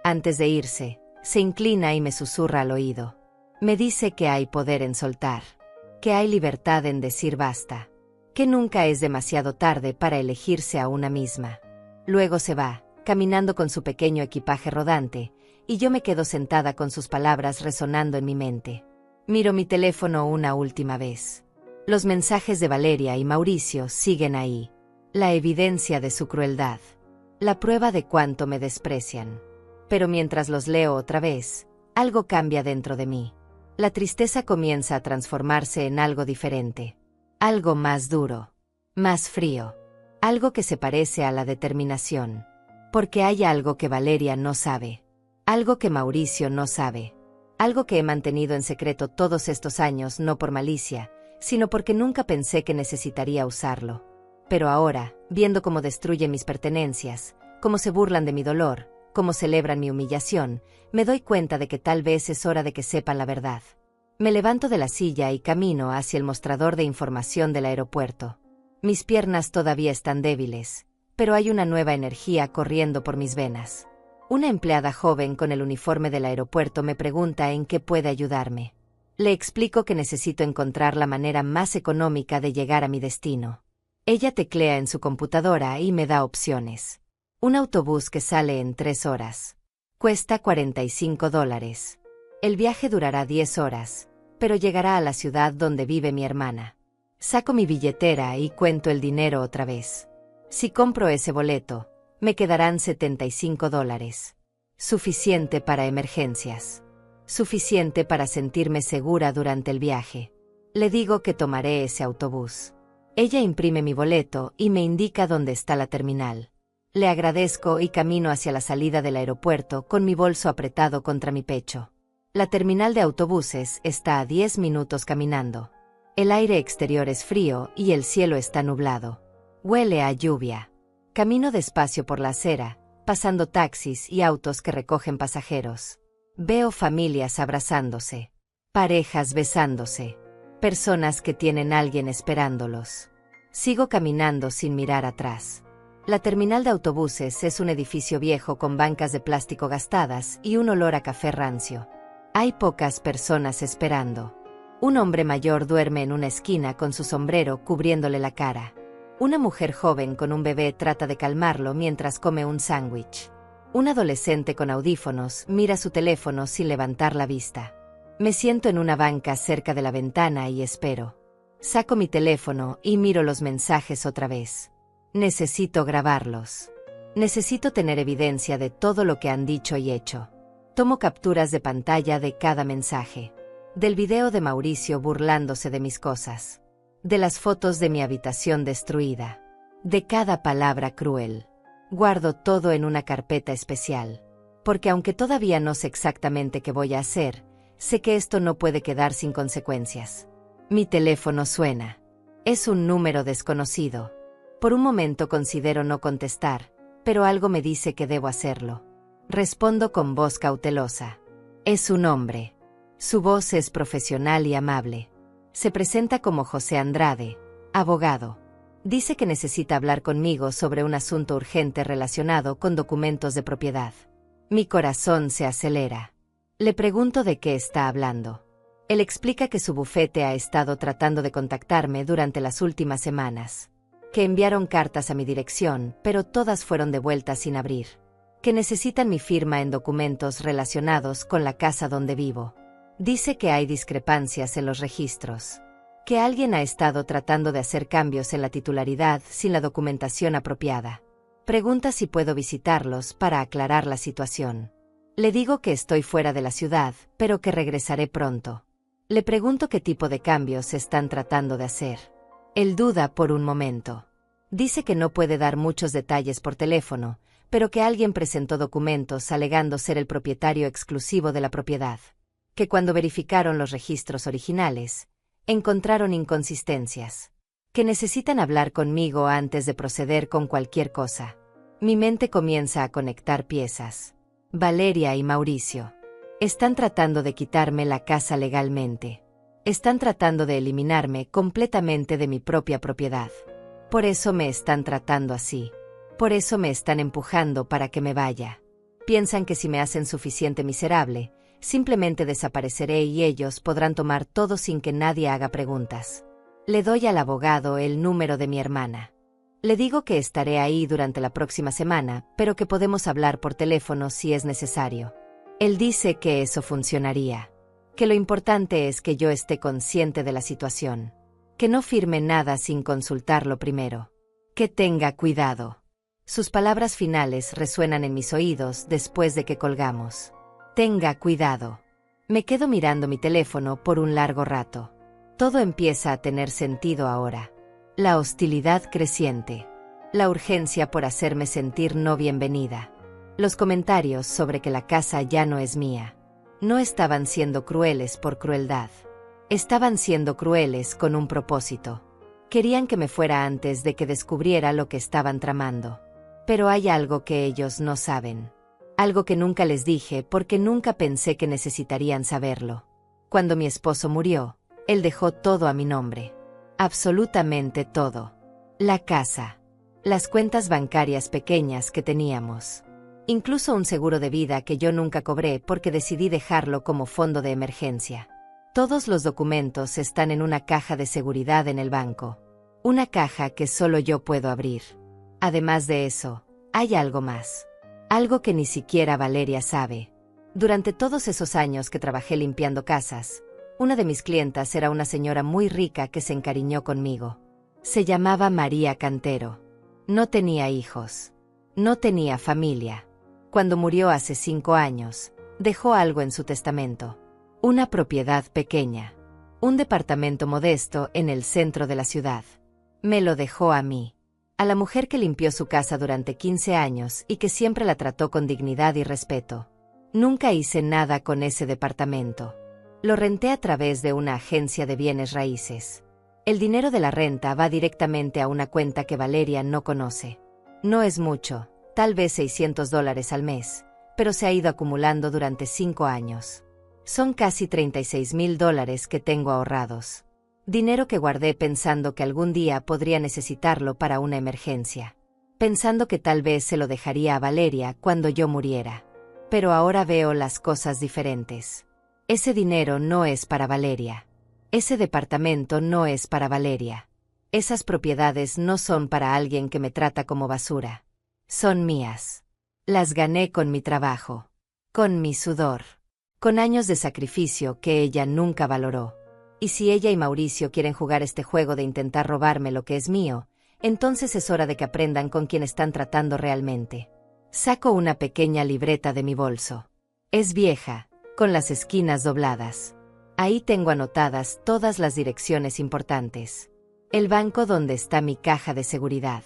Antes de irse, se inclina y me susurra al oído. Me dice que hay poder en soltar, que hay libertad en decir basta, que nunca es demasiado tarde para elegirse a una misma. Luego se va, caminando con su pequeño equipaje rodante, y yo me quedo sentada con sus palabras resonando en mi mente. Miro mi teléfono una última vez. Los mensajes de Valeria y Mauricio siguen ahí. La evidencia de su crueldad. La prueba de cuánto me desprecian. Pero mientras los leo otra vez, algo cambia dentro de mí. La tristeza comienza a transformarse en algo diferente. Algo más duro. Más frío. Algo que se parece a la determinación. Porque hay algo que Valeria no sabe. Algo que Mauricio no sabe. Algo que he mantenido en secreto todos estos años no por malicia, sino porque nunca pensé que necesitaría usarlo. Pero ahora, viendo cómo destruye mis pertenencias, cómo se burlan de mi dolor, cómo celebran mi humillación, me doy cuenta de que tal vez es hora de que sepan la verdad. Me levanto de la silla y camino hacia el mostrador de información del aeropuerto. Mis piernas todavía están débiles, pero hay una nueva energía corriendo por mis venas. Una empleada joven con el uniforme del aeropuerto me pregunta en qué puede ayudarme. Le explico que necesito encontrar la manera más económica de llegar a mi destino. Ella teclea en su computadora y me da opciones. Un autobús que sale en 3 horas. Cuesta $45. El viaje durará 10 horas, pero llegará a la ciudad donde vive mi hermana. Saco mi billetera y cuento el dinero otra vez. Si compro ese boleto, me quedarán $75. Suficiente para emergencias. Suficiente para sentirme segura durante el viaje. Le digo que tomaré ese autobús. Ella imprime mi boleto y me indica dónde está la terminal. Le agradezco y camino hacia la salida del aeropuerto con mi bolso apretado contra mi pecho. La terminal de autobuses está a 10 minutos caminando. El aire exterior es frío y el cielo está nublado. Huele a lluvia. Camino despacio por la acera, pasando taxis y autos que recogen pasajeros. Veo familias abrazándose, parejas besándose, personas que tienen a alguien esperándolos. Sigo caminando sin mirar atrás. La terminal de autobuses es un edificio viejo con bancas de plástico gastadas y un olor a café rancio. Hay pocas personas esperando. Un hombre mayor duerme en una esquina con su sombrero cubriéndole la cara. Una mujer joven con un bebé trata de calmarlo mientras come un sándwich. Un adolescente con audífonos mira su teléfono sin levantar la vista. Me siento en una banca cerca de la ventana y espero. Saco mi teléfono y miro los mensajes otra vez. Necesito grabarlos. Necesito tener evidencia de todo lo que han dicho y hecho. Tomo capturas de pantalla de cada mensaje. Del video de Mauricio burlándose de mis cosas. De las fotos de mi habitación destruida. De cada palabra cruel. Guardo todo en una carpeta especial. Porque aunque todavía no sé exactamente qué voy a hacer, sé que esto no puede quedar sin consecuencias. Mi teléfono suena. Es un número desconocido. Por un momento considero no contestar, pero algo me dice que debo hacerlo. Respondo con voz cautelosa. Es un hombre. Su voz es profesional y amable. Se presenta como José Andrade, abogado. Dice que necesita hablar conmigo sobre un asunto urgente relacionado con documentos de propiedad. Mi corazón se acelera. Le pregunto de qué está hablando. Él explica que su bufete ha estado tratando de contactarme durante las últimas semanas. Que enviaron cartas a mi dirección, pero todas fueron devueltas sin abrir. Que necesitan mi firma en documentos relacionados con la casa donde vivo. Dice que hay discrepancias en los registros. Que alguien ha estado tratando de hacer cambios en la titularidad sin la documentación apropiada. Pregunta si puedo visitarlos para aclarar la situación. Le digo que estoy fuera de la ciudad, pero que regresaré pronto. Le pregunto qué tipo de cambios están tratando de hacer. Él duda por un momento. Dice que no puede dar muchos detalles por teléfono, pero que alguien presentó documentos alegando ser el propietario exclusivo de la propiedad. Que cuando verificaron los registros originales, encontraron inconsistencias. Que necesitan hablar conmigo antes de proceder con cualquier cosa. Mi mente comienza a conectar piezas. Valeria y Mauricio. Están tratando de quitarme la casa legalmente. Están tratando de eliminarme completamente de mi propia propiedad. Por eso me están tratando así. Por eso me están empujando para que me vaya. Piensan que si me hacen suficiente miserable, simplemente desapareceré y ellos podrán tomar todo sin que nadie haga preguntas. Le doy al abogado el número de mi hermana. Le digo que estaré ahí durante la próxima semana, pero que podemos hablar por teléfono si es necesario. Él dice que eso funcionaría. Que lo importante es que yo esté consciente de la situación. Que no firme nada sin consultarlo primero. Que tenga cuidado. Sus palabras finales resuenan en mis oídos después de que colgamos. Tenga cuidado. Me quedo mirando mi teléfono por un largo rato. Todo empieza a tener sentido ahora. La hostilidad creciente. La urgencia por hacerme sentir no bienvenida. Los comentarios sobre que la casa ya no es mía. No estaban siendo crueles por crueldad. Estaban siendo crueles con un propósito. Querían que me fuera antes de que descubriera lo que estaban tramando. Pero hay algo que ellos no saben. Algo que nunca les dije porque nunca pensé que necesitarían saberlo. Cuando mi esposo murió, él dejó todo a mi nombre. Absolutamente todo. La casa. Las cuentas bancarias pequeñas que teníamos. Incluso un seguro de vida que yo nunca cobré porque decidí dejarlo como fondo de emergencia. Todos los documentos están en una caja de seguridad en el banco. Una caja que solo yo puedo abrir. Además de eso, hay algo más. Algo que ni siquiera Valeria sabe. Durante todos esos años que trabajé limpiando casas, una de mis clientas era una señora muy rica que se encariñó conmigo. Se llamaba María Cantero. No tenía hijos. No tenía familia. Cuando murió hace 5 años, dejó algo en su testamento. Una propiedad pequeña. Un departamento modesto en el centro de la ciudad. Me lo dejó a mí. A la mujer que limpió su casa durante 15 años y que siempre la trató con dignidad y respeto. Nunca hice nada con ese departamento. Lo renté a través de una agencia de bienes raíces. El dinero de la renta va directamente a una cuenta que Valeria no conoce. No es mucho, tal vez $600 al mes, pero se ha ido acumulando durante 5 años. Son casi $36,000 que tengo ahorrados. Dinero que guardé pensando que algún día podría necesitarlo para una emergencia. Pensando que tal vez se lo dejaría a Valeria cuando yo muriera. Pero ahora veo las cosas diferentes. Ese dinero no es para Valeria. Ese departamento no es para Valeria. Esas propiedades no son para alguien que me trata como basura. Son mías. Las gané con mi trabajo. Con mi sudor. Con años de sacrificio que ella nunca valoró. Y si ella y Mauricio quieren jugar este juego de intentar robarme lo que es mío, entonces es hora de que aprendan con quién están tratando realmente. Saco una pequeña libreta de mi bolso. Es vieja, con las esquinas dobladas. Ahí tengo anotadas todas las direcciones importantes. El banco donde está mi caja de seguridad.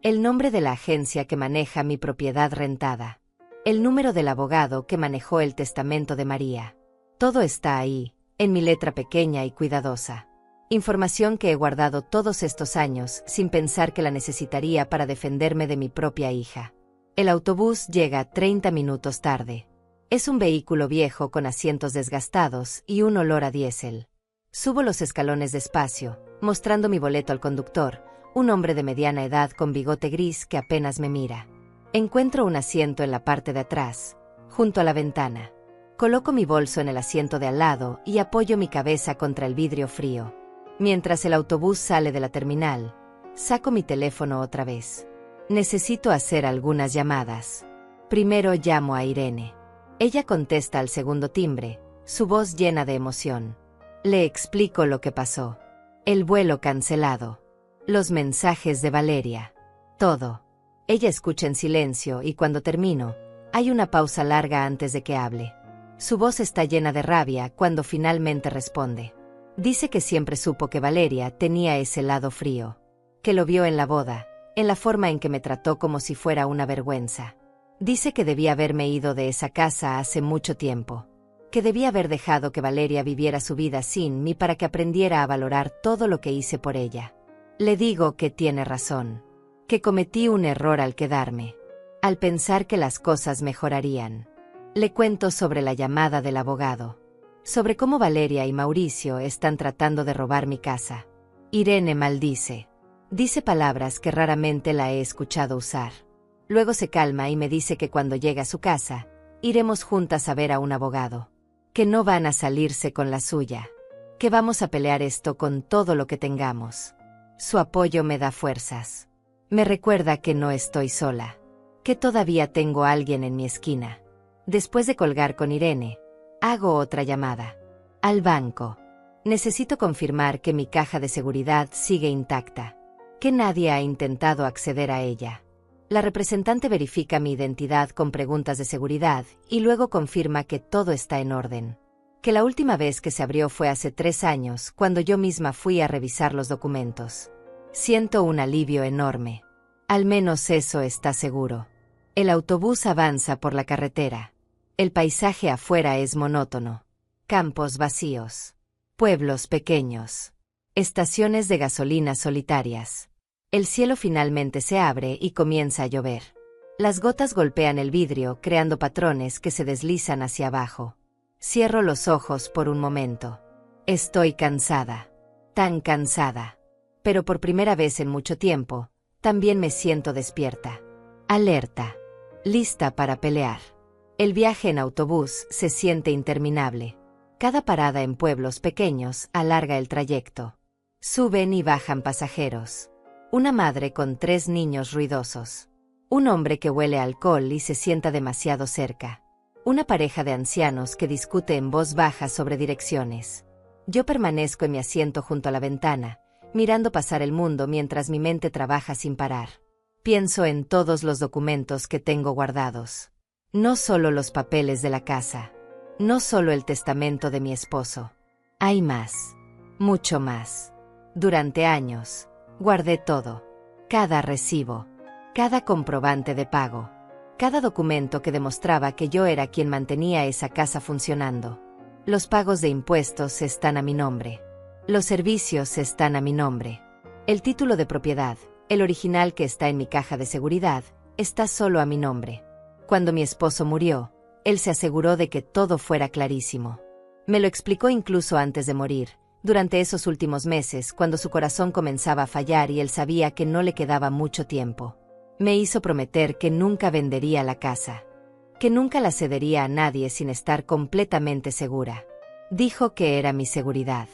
El nombre de la agencia que maneja mi propiedad rentada. El número del abogado que manejó el testamento de María. Todo está ahí, en mi letra pequeña y cuidadosa. Información que he guardado todos estos años sin pensar que la necesitaría para defenderme de mi propia hija. El autobús llega 30 minutos tarde. Es un vehículo viejo con asientos desgastados y un olor a diésel. Subo los escalones despacio, mostrando mi boleto al conductor, un hombre de mediana edad con bigote gris que apenas me mira. Encuentro un asiento en la parte de atrás, junto a la ventana. Coloco mi bolso en el asiento de al lado y apoyo mi cabeza contra el vidrio frío. Mientras el autobús sale de la terminal, saco mi teléfono otra vez. Necesito hacer algunas llamadas. Primero llamo a Irene. Ella contesta al segundo timbre, su voz llena de emoción. Le explico lo que pasó. El vuelo cancelado. Los mensajes de Valeria. Todo. Ella escucha en silencio y cuando termino, hay una pausa larga antes de que hable. Su voz está llena de rabia cuando finalmente responde. Dice que siempre supo que Valeria tenía ese lado frío. Que lo vio en la boda, en la forma en que me trató como si fuera una vergüenza. Dice que debía haberme ido de esa casa hace mucho tiempo. Que debía haber dejado que Valeria viviera su vida sin mí para que aprendiera a valorar todo lo que hice por ella. Le digo que tiene razón. Que cometí un error al quedarme. Al pensar que las cosas mejorarían. Le cuento sobre la llamada del abogado. Sobre cómo Valeria y Mauricio están tratando de robar mi casa. Irene maldice. Dice palabras que raramente la he escuchado usar. Luego se calma y me dice que cuando llegue a su casa, iremos juntas a ver a un abogado. Que no van a salirse con la suya. Que vamos a pelear esto con todo lo que tengamos. Su apoyo me da fuerzas. Me recuerda que no estoy sola. Que todavía tengo a alguien en mi esquina. Después de colgar con Irene, hago otra llamada. Al banco. Necesito confirmar que mi caja de seguridad sigue intacta. Que nadie ha intentado acceder a ella. La representante verifica mi identidad con preguntas de seguridad y luego confirma que todo está en orden. que la última vez que se abrió fue hace 3 años, cuando yo misma fui a revisar los documentos. Siento un alivio enorme. Al menos eso está seguro. El autobús avanza por la carretera. El paisaje afuera es monótono. Campos vacíos. Pueblos pequeños. Estaciones de gasolina solitarias. El cielo finalmente se abre y comienza a llover. Las gotas golpean el vidrio, creando patrones que se deslizan hacia abajo. Cierro los ojos por un momento. Estoy cansada. Tan cansada. Pero por primera vez en mucho tiempo, también me siento despierta. Alerta. Lista para pelear. El viaje en autobús se siente interminable. Cada parada en pueblos pequeños alarga el trayecto. Suben y bajan pasajeros. Una madre con 3 niños ruidosos. Un hombre que huele a alcohol y se sienta demasiado cerca. Una pareja de ancianos que discute en voz baja sobre direcciones. Yo permanezco en mi asiento junto a la ventana, mirando pasar el mundo mientras mi mente trabaja sin parar. Pienso en todos los documentos que tengo guardados. No solo los papeles de la casa. No solo el testamento de mi esposo. Hay más. Mucho más. Durante años, guardé todo. Cada recibo. Cada comprobante de pago. Cada documento que demostraba que yo era quien mantenía esa casa funcionando. Los pagos de impuestos están a mi nombre. Los servicios están a mi nombre. El título de propiedad, el original que está en mi caja de seguridad, está solo a mi nombre. Cuando mi esposo murió, él se aseguró de que todo fuera clarísimo. Me lo explicó incluso antes de morir, durante esos últimos meses, cuando su corazón comenzaba a fallar y él sabía que no le quedaba mucho tiempo. Me hizo prometer que nunca vendería la casa. Que nunca la cedería a nadie sin estar completamente segura. Dijo que era mi seguridad.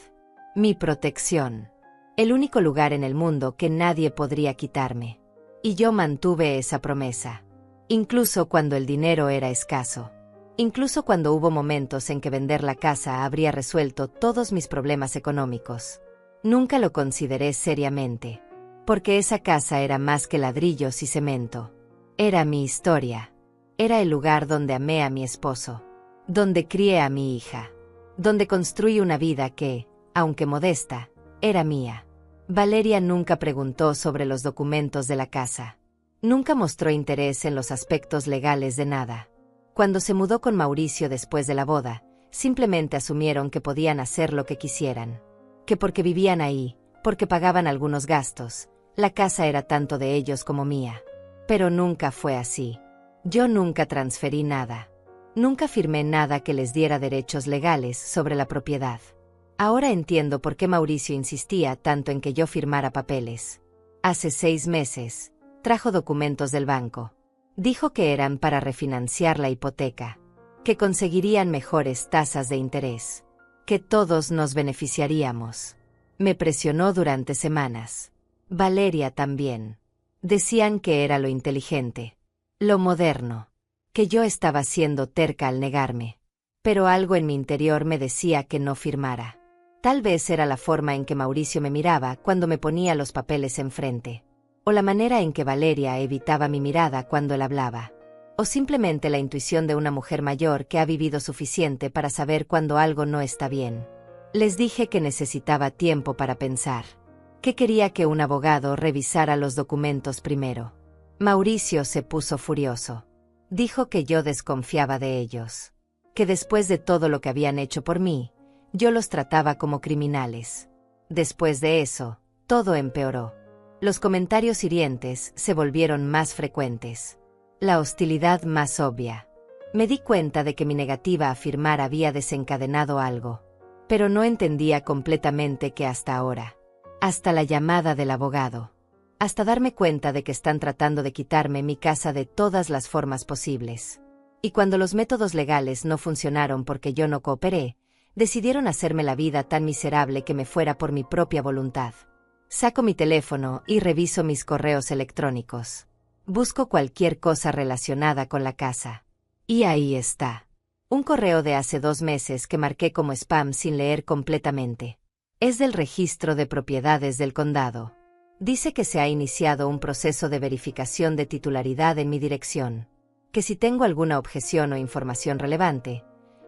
Mi protección. El único lugar en el mundo que nadie podría quitarme. Y yo mantuve esa promesa. Incluso cuando el dinero era escaso. Incluso cuando hubo momentos en que vender la casa habría resuelto todos mis problemas económicos. Nunca lo consideré seriamente. Porque esa casa era más que ladrillos y cemento. Era mi historia. Era el lugar donde amé a mi esposo. Donde crié a mi hija. Donde construí una vida que, aunque modesta, era mía. Valeria nunca preguntó sobre los documentos de la casa. Nunca mostró interés en los aspectos legales de nada. Cuando se mudó con Mauricio después de la boda, simplemente asumieron que podían hacer lo que quisieran. Que porque vivían ahí, porque pagaban algunos gastos, la casa era tanto de ellos como mía. Pero nunca fue así. Yo nunca transferí nada. Nunca firmé nada que les diera derechos legales sobre la propiedad. Ahora entiendo por qué Mauricio insistía tanto en que yo firmara papeles. Hace 6 meses, trajo documentos del banco. Dijo que eran para refinanciar la hipoteca. Que conseguirían mejores tasas de interés. Que todos nos beneficiaríamos. Me presionó durante semanas. Valeria también. Decían que era lo inteligente. Lo moderno. Que yo estaba siendo terca al negarme. Pero algo en mi interior me decía que no firmara. Tal vez era la forma en que Mauricio me miraba cuando me ponía los papeles enfrente. O la manera en que Valeria evitaba mi mirada cuando él hablaba. O simplemente la intuición de una mujer mayor que ha vivido suficiente para saber cuando algo no está bien. Les dije que necesitaba tiempo para pensar. Que quería que un abogado revisara los documentos primero. Mauricio se puso furioso. Dijo que yo desconfiaba de ellos. Que después de todo lo que habían hecho por mí, yo los trataba como criminales. Después de eso, todo empeoró. Los comentarios hirientes se volvieron más frecuentes. La hostilidad más obvia. Me di cuenta de que mi negativa a firmar había desencadenado algo. Pero no entendía completamente que hasta ahora. Hasta la llamada del abogado. Hasta darme cuenta de que están tratando de quitarme mi casa de todas las formas posibles. Y cuando los métodos legales no funcionaron porque yo no cooperé, decidieron hacerme la vida tan miserable que me fuera por mi propia voluntad. Saco mi teléfono y reviso mis correos electrónicos. Busco cualquier cosa relacionada con la casa. Y ahí está. Un correo de hace 2 meses que marqué como spam sin leer completamente. Es del registro de propiedades del condado. Dice que se ha iniciado un proceso de verificación de titularidad en mi dirección. Que si tengo alguna objeción o información relevante,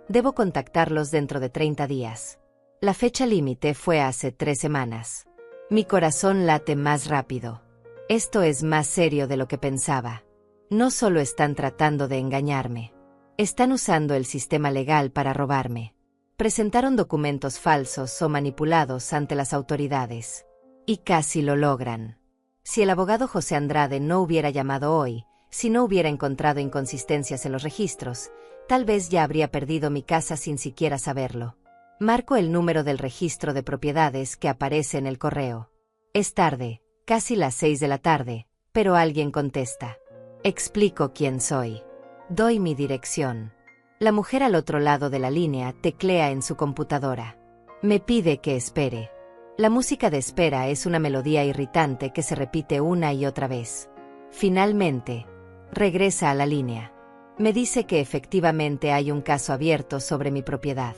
Debo contactarlos dentro de 30 días. La fecha límite fue hace 3 semanas. Mi corazón late más rápido. Esto es más serio de lo que pensaba. No solo están tratando de engañarme. Están usando el sistema legal para robarme. Presentaron documentos falsos o manipulados ante las autoridades. Y casi lo logran. Si el abogado José Andrade no hubiera llamado hoy, si no hubiera encontrado inconsistencias en los registros, tal vez ya habría perdido mi casa sin siquiera saberlo. Marco el número del registro de propiedades que aparece en el correo. Es tarde, casi las 6 de la tarde, pero alguien contesta. Explico quién soy. Doy mi dirección. La mujer al otro lado de la línea teclea en su computadora. Me pide que espere. La música de espera es una melodía irritante que se repite una y otra vez. Finalmente, regresa a la línea. Me dice que efectivamente hay un caso abierto sobre mi propiedad.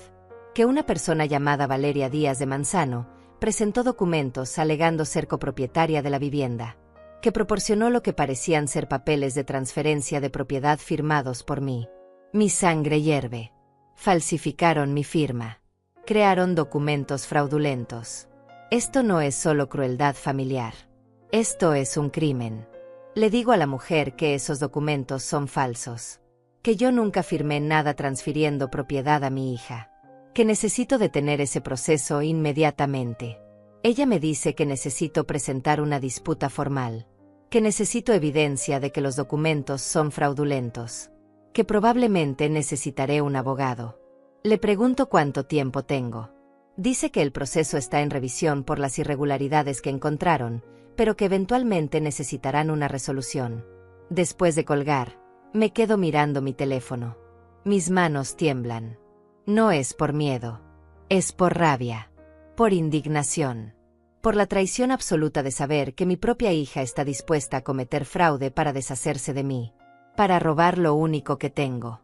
Que una persona llamada Valeria Díaz de Manzano presentó documentos alegando ser copropietaria de la vivienda. Que proporcionó lo que parecían ser papeles de transferencia de propiedad firmados por mí. Mi sangre hierve. Falsificaron mi firma. Crearon documentos fraudulentos. Esto no es solo crueldad familiar. Esto es un crimen. Le digo a la mujer que esos documentos son falsos. Que yo nunca firmé nada transfiriendo propiedad a mi hija. Que necesito detener ese proceso inmediatamente. Ella me dice que necesito presentar una disputa formal. Que necesito evidencia de que los documentos son fraudulentos. Que probablemente necesitaré un abogado. Le pregunto cuánto tiempo tengo. Dice que el proceso está en revisión por las irregularidades que encontraron, pero que eventualmente necesitarán una resolución. Después de colgar, me quedo mirando mi teléfono. Mis manos tiemblan. No es por miedo. Es por rabia. Por indignación. Por la traición absoluta de saber que mi propia hija está dispuesta a cometer fraude para deshacerse de mí. Para robar lo único que tengo.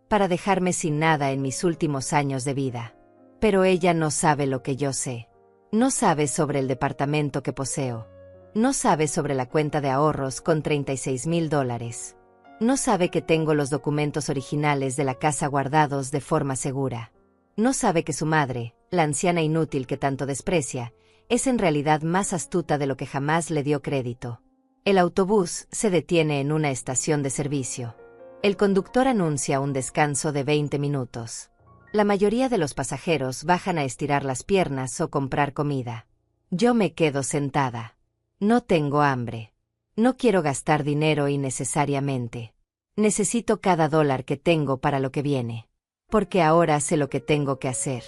Para dejarme sin nada en mis últimos años de vida. Pero ella no sabe lo que yo sé. No sabe sobre el departamento que poseo. No sabe sobre la cuenta de ahorros con $36,000. No sabe que tengo los documentos originales de la casa guardados de forma segura. No sabe que su madre, la anciana inútil que tanto desprecia, es en realidad más astuta de lo que jamás le dio crédito. El autobús se detiene en una estación de servicio. El conductor anuncia un descanso de 20 minutos. La mayoría de los pasajeros bajan a estirar las piernas o comprar comida. Yo me quedo sentada. No tengo hambre. No quiero gastar dinero innecesariamente. Necesito cada dólar que tengo para lo que viene. Porque ahora sé lo que tengo que hacer.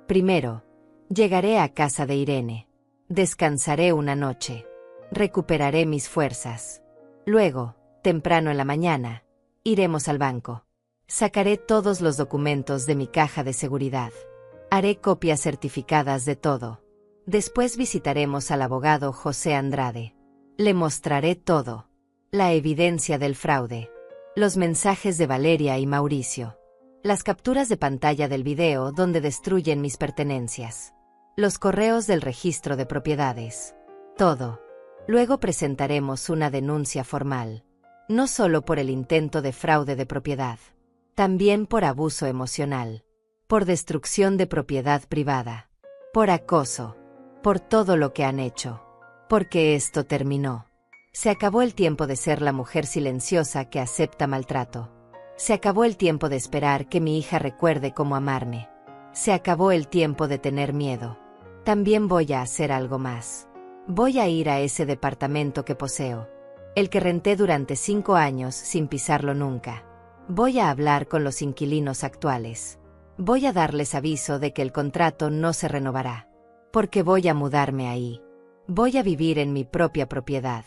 Primero, llegaré a casa de Irene. Descansaré una noche. Recuperaré mis fuerzas. Luego, temprano en la mañana, iremos al banco. Sacaré todos los documentos de mi caja de seguridad. Haré copias certificadas de todo. Después visitaremos al abogado José Andrade. Le mostraré todo. La evidencia del fraude. Los mensajes de Valeria y Mauricio. Las capturas de pantalla del video donde destruyen mis pertenencias. Los correos del registro de propiedades. Todo. Luego presentaremos una denuncia formal. No solo por el intento de fraude de propiedad. También por abuso emocional. Por destrucción de propiedad privada. Por acoso. Por todo lo que han hecho. Porque esto terminó. Se acabó el tiempo de ser la mujer silenciosa que acepta maltrato. Se acabó el tiempo de esperar que mi hija recuerde cómo amarme. Se acabó el tiempo de tener miedo. También voy a hacer algo más. Voy a ir a ese departamento que poseo. El que renté durante 5 años sin pisarlo nunca. Voy a hablar con los inquilinos actuales. Voy a darles aviso de que el contrato no se renovará. Porque voy a mudarme ahí. Voy a vivir en mi propia propiedad.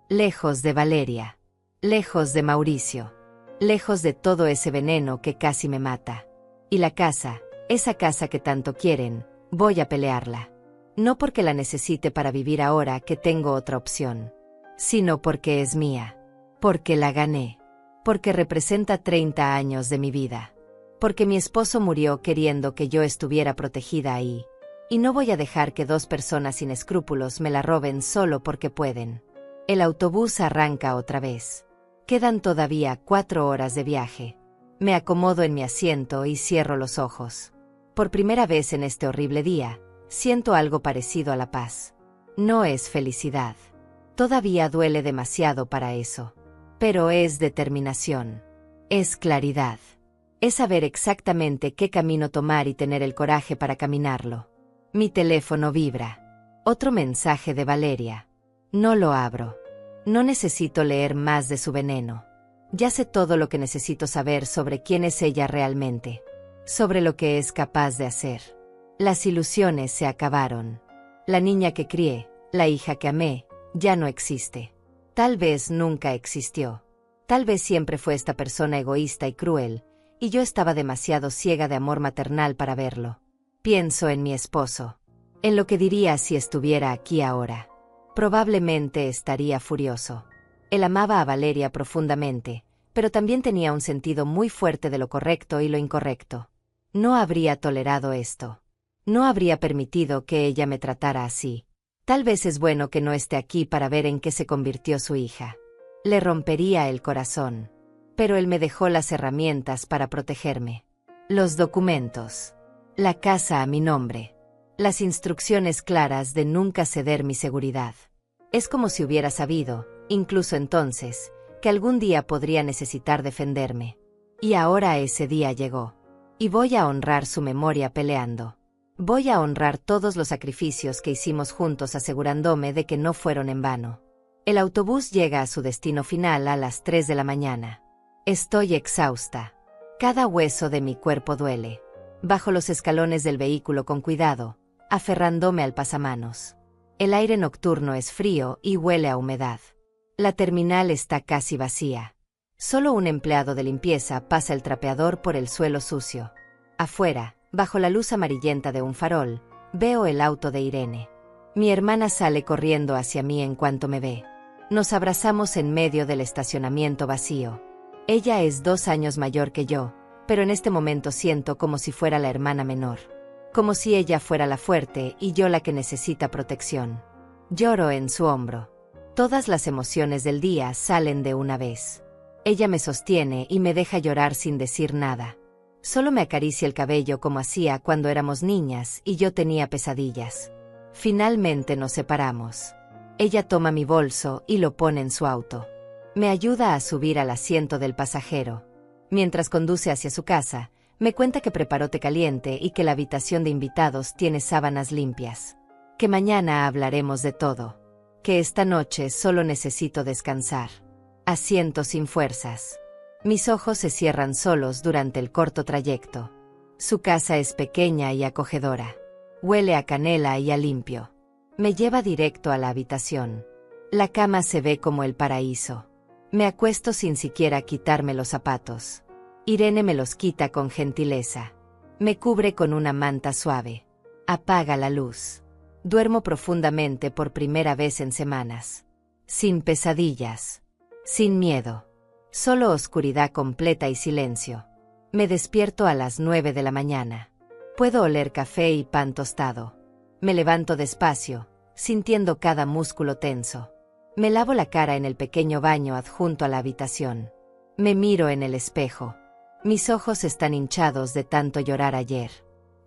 Lejos de Valeria. Lejos de Mauricio. Lejos de todo ese veneno que casi me mata. Y la casa, esa casa que tanto quieren, voy a pelearla. No porque la necesite para vivir ahora que tengo otra opción. Sino porque es mía. Porque la gané. Porque representa 30 años de mi vida. Porque mi esposo murió queriendo que yo estuviera protegida ahí. Y no voy a dejar que 2 personas sin escrúpulos me la roben solo porque pueden. El autobús arranca otra vez. Quedan todavía 4 horas de viaje. Me acomodo en mi asiento y cierro los ojos. Por primera vez en este horrible día, siento algo parecido a la paz. No es felicidad. Todavía duele demasiado para eso. Pero es determinación. Es claridad. Es saber exactamente qué camino tomar y tener el coraje para caminarlo. Mi teléfono vibra. Otro mensaje de Valeria. No lo abro. No necesito leer más de su veneno. Ya sé todo lo que necesito saber sobre quién es ella realmente. Sobre lo que es capaz de hacer. Las ilusiones se acabaron. La niña que crié, la hija que amé, ya no existe. Tal vez nunca existió. Tal vez siempre fue esta persona egoísta y cruel, y yo estaba demasiado ciega de amor maternal para verlo. Pienso en mi esposo. En lo que diría si estuviera aquí ahora. Probablemente estaría furioso. Él amaba a Valeria profundamente, pero también tenía un sentido muy fuerte de lo correcto y lo incorrecto. No habría tolerado esto. No habría permitido que ella me tratara así. Tal vez es bueno que no esté aquí para ver en qué se convirtió su hija. Le rompería el corazón. Pero él me dejó las herramientas para protegerme. Los documentos. La casa a mi nombre. Las instrucciones claras de nunca ceder mi seguridad. Es como si hubiera sabido, incluso entonces, que algún día podría necesitar defenderme. Y ahora ese día llegó. Y voy a honrar su memoria peleando. Voy a honrar todos los sacrificios que hicimos juntos asegurándome de que no fueron en vano. El autobús llega a su destino final a las 3 de la mañana. Estoy exhausta. Cada hueso de mi cuerpo duele. Bajo los escalones del vehículo con cuidado, aferrándome al pasamanos. El aire nocturno es frío y huele a humedad. La terminal está casi vacía. Solo un empleado de limpieza pasa el trapeador por el suelo sucio. Afuera, bajo la luz amarillenta de un farol, veo el auto de Irene. Mi hermana sale corriendo hacia mí en cuanto me ve. Nos abrazamos en medio del estacionamiento vacío. Ella es 2 años mayor que yo, pero en este momento siento como si fuera la hermana menor. Como si ella fuera la fuerte y yo la que necesita protección. Lloro en su hombro. Todas las emociones del día salen de una vez. Ella me sostiene y me deja llorar sin decir nada. Solo me acaricia el cabello como hacía cuando éramos niñas y yo tenía pesadillas. Finalmente nos separamos. Ella toma mi bolso y lo pone en su auto. Me ayuda a subir al asiento del pasajero. Mientras conduce hacia su casa, me cuenta que preparó té caliente y que la habitación de invitados tiene sábanas limpias. Que mañana hablaremos de todo. Que esta noche solo necesito descansar. Asiento sin fuerzas. Mis ojos se cierran solos durante el corto trayecto. Su casa es pequeña y acogedora. Huele a canela y a limpio. Me lleva directo a la habitación. La cama se ve como el paraíso. Me acuesto sin siquiera quitarme los zapatos. Irene me los quita con gentileza. Me cubre con una manta suave. Apaga la luz. Duermo profundamente por primera vez en semanas. Sin pesadillas. Sin miedo. Solo oscuridad completa y silencio. Me despierto a las 9 de la mañana. Puedo oler café y pan tostado. Me levanto despacio, sintiendo cada músculo tenso. Me lavo la cara en el pequeño baño adjunto a la habitación. Me miro en el espejo. Mis ojos están hinchados de tanto llorar ayer.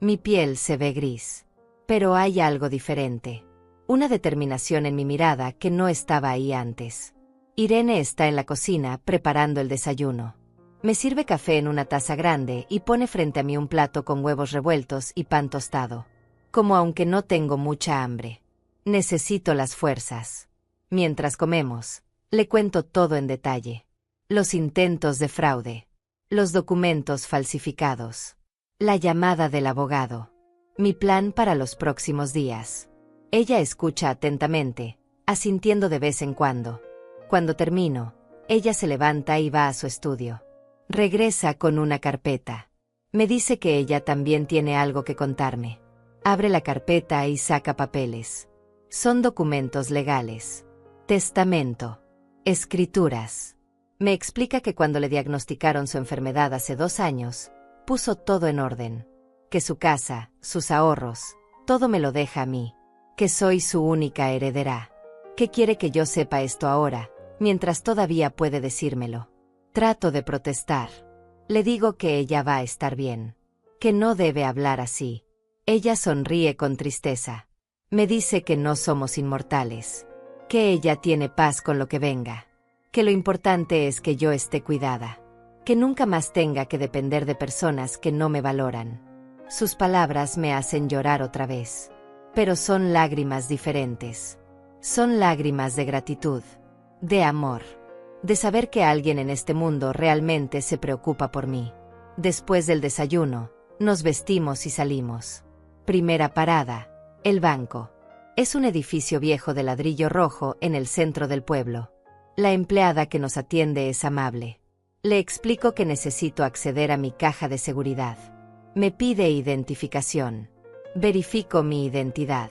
Mi piel se ve gris. Pero hay algo diferente. Una determinación en mi mirada que no estaba ahí antes. Irene está en la cocina preparando el desayuno. Me sirve café en una taza grande y pone frente a mí un plato con huevos revueltos y pan tostado. Como aunque no tengo mucha hambre. Necesito las fuerzas. Mientras comemos, le cuento todo en detalle. Los intentos de fraude. Los documentos falsificados. La llamada del abogado. Mi plan para los próximos días. Ella escucha atentamente, asintiendo de vez en cuando. Cuando termino, ella se levanta y va a su estudio. Regresa con una carpeta. Me dice que ella también tiene algo que contarme. Abre la carpeta y saca papeles. Son documentos legales. Testamento. Escrituras. Me explica que cuando le diagnosticaron su enfermedad hace 2 años, puso todo en orden. Que su casa, sus ahorros, todo me lo deja a mí. Que soy su única heredera. Que quiere que yo sepa esto ahora, mientras todavía puede decírmelo. Trato de protestar. Le digo que ella va a estar bien. Que no debe hablar así. Ella sonríe con tristeza. Me dice que no somos inmortales. Que ella tiene paz con lo que venga. Que lo importante es que yo esté cuidada. Que nunca más tenga que depender de personas que no me valoran. Sus palabras me hacen llorar otra vez. Pero son lágrimas diferentes. Son lágrimas de gratitud, de amor, de saber que alguien en este mundo realmente se preocupa por mí. Después del desayuno, nos vestimos y salimos. Primera parada, el banco. Es un edificio viejo de ladrillo rojo en el centro del pueblo. La empleada que nos atiende es amable. Le explico que necesito acceder a mi caja de seguridad. Me pide identificación. Verifico mi identidad.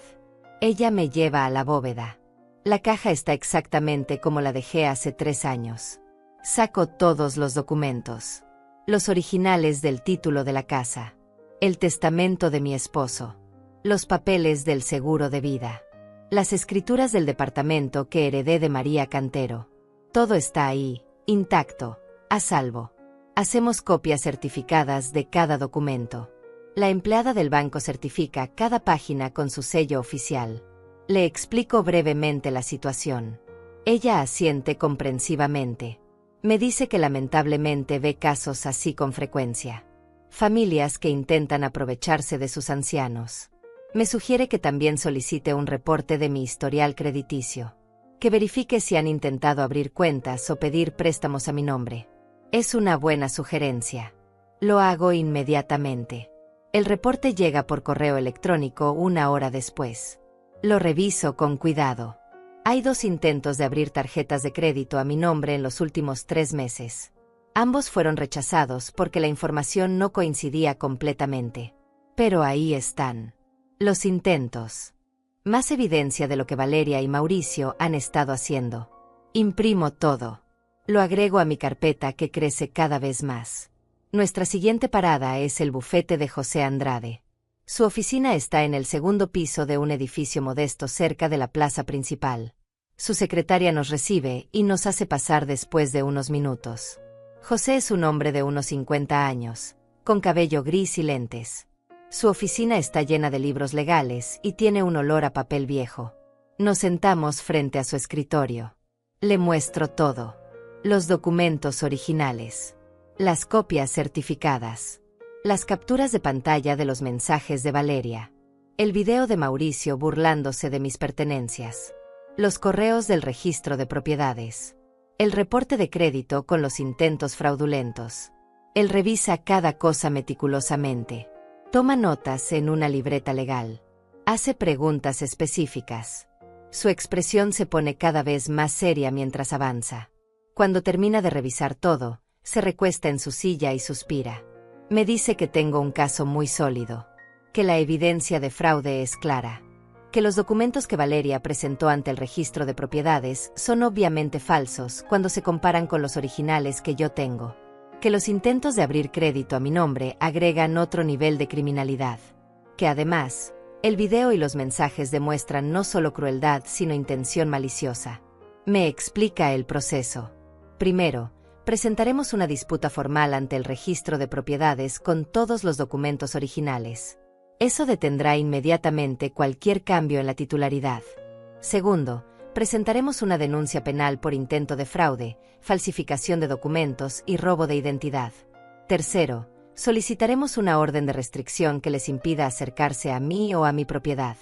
Ella me lleva a la bóveda. La caja está exactamente como la dejé hace 3 años. Saco todos los documentos. Los originales del título de la casa. El testamento de mi esposo. Los papeles del seguro de vida. Las escrituras del departamento que heredé de María Cantero. Todo está ahí, intacto, a salvo. Hacemos copias certificadas de cada documento. La empleada del banco certifica cada página con su sello oficial. Le explico brevemente la situación. Ella asiente comprensivamente. Me dice que lamentablemente ve casos así con frecuencia. Familias que intentan aprovecharse de sus ancianos. Me sugiere que también solicite un reporte de mi historial crediticio. Que verifique si han intentado abrir cuentas o pedir préstamos a mi nombre. Es una buena sugerencia. Lo hago inmediatamente. El reporte llega por correo electrónico 1 hora después. Lo reviso con cuidado. Hay 2 intentos de abrir tarjetas de crédito a mi nombre en los últimos 3 meses. Ambos fueron rechazados porque la información no coincidía completamente. Pero ahí están. Los intentos. Más evidencia de lo que Valeria y Mauricio han estado haciendo. Imprimo todo. Lo agrego a mi carpeta que crece cada vez más. Nuestra siguiente parada es el bufete de José Andrade. Su oficina está en el 2º piso de un edificio modesto cerca de la plaza principal. Su secretaria nos recibe y nos hace pasar después de unos minutos. José es un hombre de unos 50 años, con cabello gris y lentes. Su oficina está llena de libros legales y tiene un olor a papel viejo. Nos sentamos frente a su escritorio. Le muestro todo. Los documentos originales. Las copias certificadas. Las capturas de pantalla de los mensajes de Valeria. El video de Mauricio burlándose de mis pertenencias. Los correos del registro de propiedades. El reporte de crédito con los intentos fraudulentos. Él revisa cada cosa meticulosamente. Toma notas en una libreta legal. Hace preguntas específicas. Su expresión se pone cada vez más seria mientras avanza. Cuando termina de revisar todo, se recuesta en su silla y suspira. Me dice que tengo un caso muy sólido, que la evidencia de fraude es clara, que los documentos que Valeria presentó ante el registro de propiedades son obviamente falsos cuando se comparan con los originales que yo tengo, que los intentos de abrir crédito a mi nombre agregan otro nivel de criminalidad, que además, el video y los mensajes demuestran no solo crueldad sino intención maliciosa. Me explica el proceso. Primero, presentaremos una disputa formal ante el registro de propiedades con todos los documentos originales. Eso detendrá inmediatamente cualquier cambio en la titularidad. Segundo, presentaremos una denuncia penal por intento de fraude, falsificación de documentos y robo de identidad. Tercero, solicitaremos una orden de restricción que les impida acercarse a mí o a mi propiedad.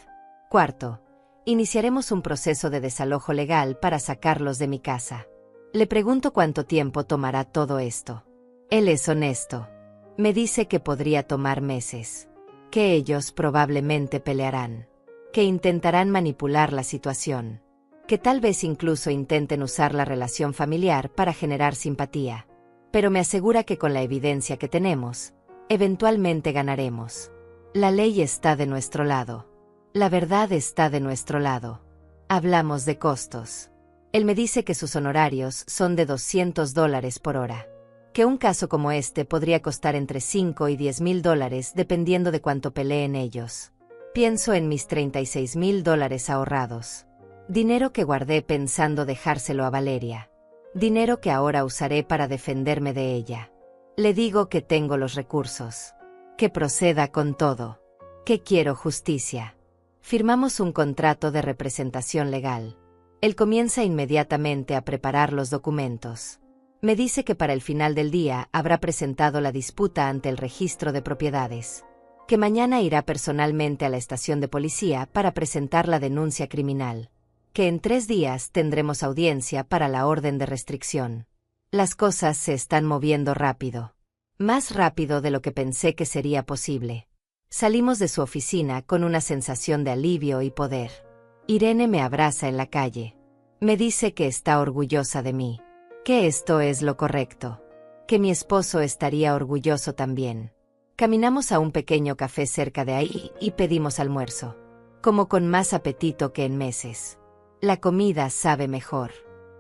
Cuarto, iniciaremos un proceso de desalojo legal para sacarlos de mi casa. Le pregunto cuánto tiempo tomará todo esto. Él es honesto. Me dice que podría tomar meses. Que ellos probablemente pelearán. Que intentarán manipular la situación. Que tal vez incluso intenten usar la relación familiar para generar simpatía. Pero me asegura que con la evidencia que tenemos, eventualmente ganaremos. La ley está de nuestro lado. La verdad está de nuestro lado. Hablamos de costos. Él me dice que sus honorarios son de $200 por hora. Que un caso como este podría costar entre $5 y $10,000 dependiendo de cuánto peleen ellos. Pienso en mis $36,000 ahorrados. Dinero que guardé pensando dejárselo a Valeria. Dinero que ahora usaré para defenderme de ella. Le digo que tengo los recursos. Que proceda con todo. Que quiero justicia. Firmamos un contrato de representación legal. Él comienza inmediatamente a preparar los documentos. Me dice que para el final del día habrá presentado la disputa ante el registro de propiedades. Que mañana irá personalmente a la estación de policía para presentar la denuncia criminal. Que en 3 días tendremos audiencia para la orden de restricción. Las cosas se están moviendo rápido. Más rápido de lo que pensé que sería posible. Salimos de su oficina con una sensación de alivio y poder. Irene me abraza en la calle. Me dice que está orgullosa de mí. Que esto es lo correcto. Que mi esposo estaría orgulloso también. Caminamos a un pequeño café cerca de ahí y pedimos almuerzo. Como con más apetito que en meses. La comida sabe mejor.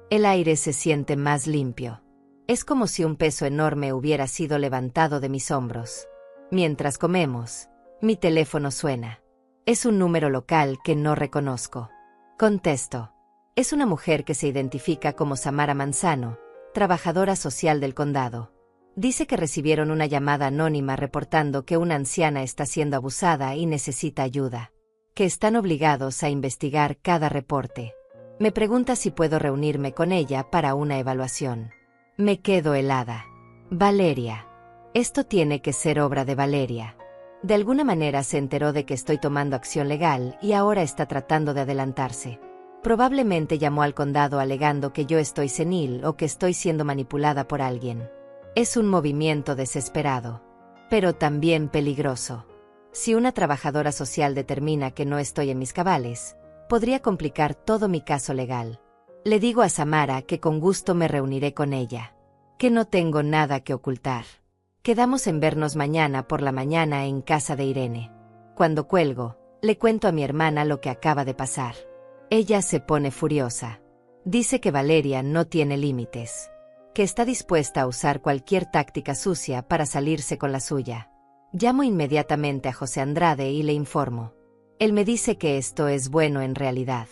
El aire se siente más limpio. Es como si un peso enorme hubiera sido levantado de mis hombros. Mientras comemos, mi teléfono suena. Es un número local que no reconozco. Contesto. Es una mujer que se identifica como Samara Manzano, trabajadora social del condado. Dice que recibieron una llamada anónima reportando que una anciana está siendo abusada y necesita ayuda. Que están obligados a investigar cada reporte. Me pregunta si puedo reunirme con ella para una evaluación. Me quedo helada. Valeria. Esto tiene que ser obra de Valeria. De alguna manera se enteró de que estoy tomando acción legal y ahora está tratando de adelantarse. Probablemente llamó al condado alegando que yo estoy senil o que estoy siendo manipulada por alguien. Es un movimiento desesperado, pero también peligroso. Si una trabajadora social determina que no estoy en mis cabales, podría complicar todo mi caso legal. Le digo a Samara que con gusto me reuniré con ella. Que no tengo nada que ocultar. Quedamos en vernos mañana por la mañana en casa de Irene. Cuando cuelgo, le cuento a mi hermana lo que acaba de pasar. Ella se pone furiosa. Dice que Valeria no tiene límites. Que está dispuesta a usar cualquier táctica sucia para salirse con la suya. Llamo inmediatamente a José Andrade y le informo. Él me dice que esto es bueno en realidad.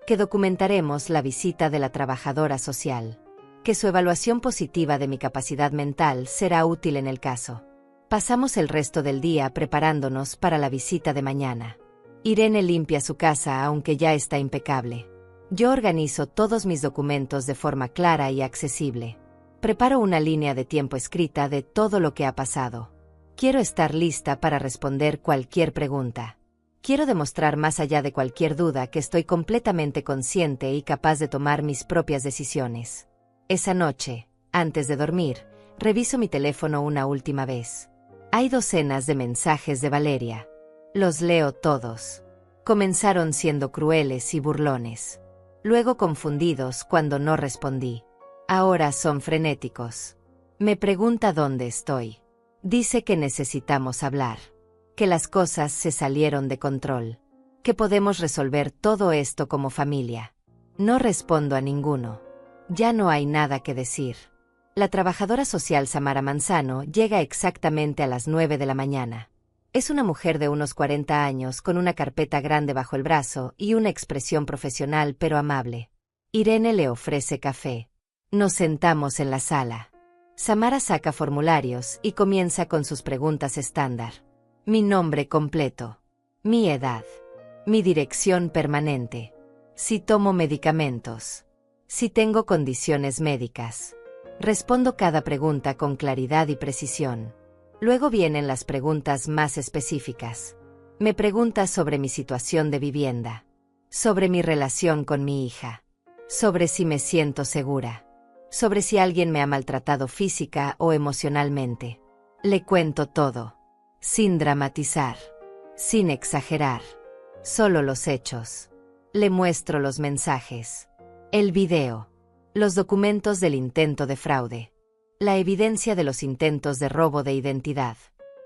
Que documentaremos la visita de la trabajadora social. Que su evaluación positiva de mi capacidad mental será útil en el caso. Pasamos el resto del día preparándonos para la visita de mañana. Irene limpia su casa aunque ya está impecable. Yo organizo todos mis documentos de forma clara y accesible. Preparo una línea de tiempo escrita de todo lo que ha pasado. Quiero estar lista para responder cualquier pregunta. Quiero demostrar más allá de cualquier duda que estoy completamente consciente y capaz de tomar mis propias decisiones. Esa noche, antes de dormir, reviso mi teléfono una última vez. Hay docenas de mensajes de Valeria. Los leo todos. Comenzaron siendo crueles y burlones. Luego confundidos cuando no respondí. Ahora son frenéticos. Me pregunta dónde estoy. Dice que necesitamos hablar. Que las cosas se salieron de control. Que podemos resolver todo esto como familia. No respondo a ninguno. Ya no hay nada que decir. La trabajadora social Samara Manzano llega exactamente a las 9 de la mañana. Es una mujer de unos 40 años con una carpeta grande bajo el brazo y una expresión profesional pero amable. Irene le ofrece café. Nos sentamos en la sala. Samara saca formularios y comienza con sus preguntas estándar. Mi nombre completo. Mi edad. Mi dirección permanente. Si tomo medicamentos. Si tengo condiciones médicas. Respondo cada pregunta con claridad y precisión. Luego vienen las preguntas más específicas. Me pregunta sobre mi situación de vivienda. Sobre mi relación con mi hija. Sobre si me siento segura. Sobre si alguien me ha maltratado física o emocionalmente. Le cuento todo. Sin dramatizar. Sin exagerar. Solo los hechos. Le muestro los mensajes. El video. Los documentos del intento de fraude. La evidencia de los intentos de robo de identidad.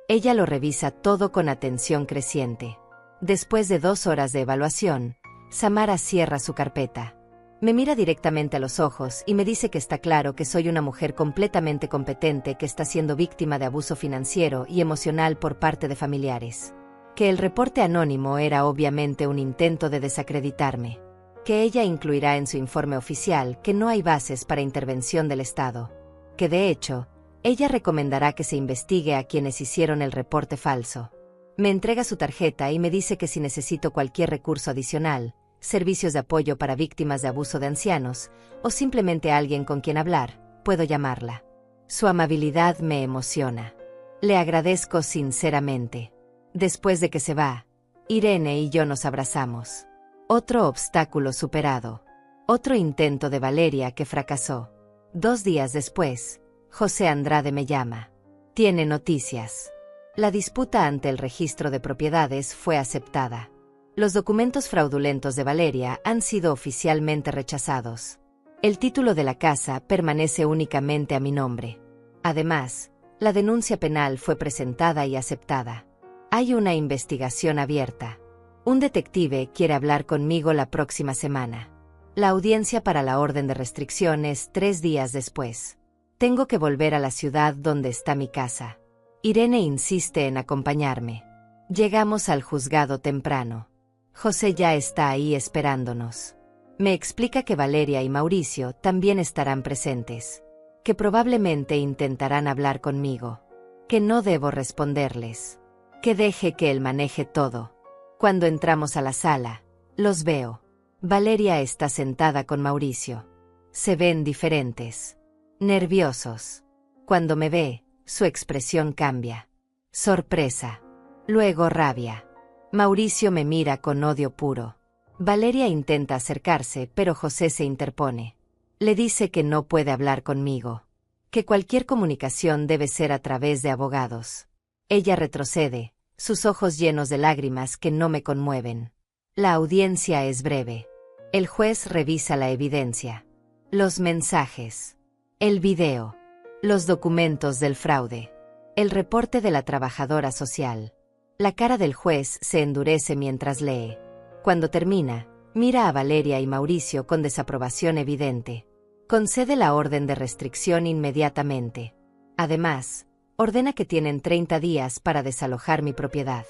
Ella lo revisa todo con atención creciente. Después de 2 horas de evaluación, Samara cierra su carpeta. Me mira directamente a los ojos y me dice que está claro que soy una mujer completamente competente que está siendo víctima de abuso financiero y emocional por parte de familiares. Que el reporte anónimo era obviamente un intento de desacreditarme. Que ella incluirá en su informe oficial que no hay bases para intervención del Estado. Que de hecho, Ella recomendará que se investigue a quienes hicieron el reporte falso. Me entrega su tarjeta y me dice que si necesito cualquier recurso adicional, servicios de apoyo para víctimas de abuso de ancianos, o simplemente alguien con quien hablar, puedo llamarla. Su amabilidad me emociona. Le agradezco sinceramente. Después de que se va, Irene y yo nos abrazamos. Otro obstáculo superado. Otro intento de Valeria que fracasó. 2 días después, José Andrade me llama. Tiene noticias. La disputa ante el registro de propiedades fue aceptada. Los documentos fraudulentos de Valeria han sido oficialmente rechazados. El título de la casa permanece únicamente a mi nombre. Además, la denuncia penal fue presentada y aceptada. Hay una investigación abierta. Un detective quiere hablar conmigo la próxima semana. La audiencia para la orden de restricción es 3 días después. Tengo que volver a la ciudad donde está mi casa. Irene insiste en acompañarme. Llegamos al juzgado temprano. José ya está ahí esperándonos. Me explica que Valeria y Mauricio también estarán presentes, que probablemente intentarán hablar conmigo, que no debo responderles, que deje que él maneje todo. Cuando entramos a la sala, los veo. Valeria está sentada con Mauricio. Se ven diferentes, nerviosos. Cuando me ve, su expresión cambia. Sorpresa. Luego rabia. Mauricio me mira con odio puro. Valeria intenta acercarse, pero José se interpone. Le dice que no puede hablar conmigo, que cualquier comunicación debe ser a través de abogados. Ella retrocede, sus ojos llenos de lágrimas que no me conmueven. La audiencia es breve. El juez revisa la evidencia, los mensajes, el video, los documentos del fraude, el reporte de la trabajadora social. La cara del juez se endurece mientras lee. Cuando termina, mira a Valeria y Mauricio con desaprobación evidente. Concede la orden de restricción inmediatamente. Además, ordena que tienen 30 días para desalojar mi propiedad.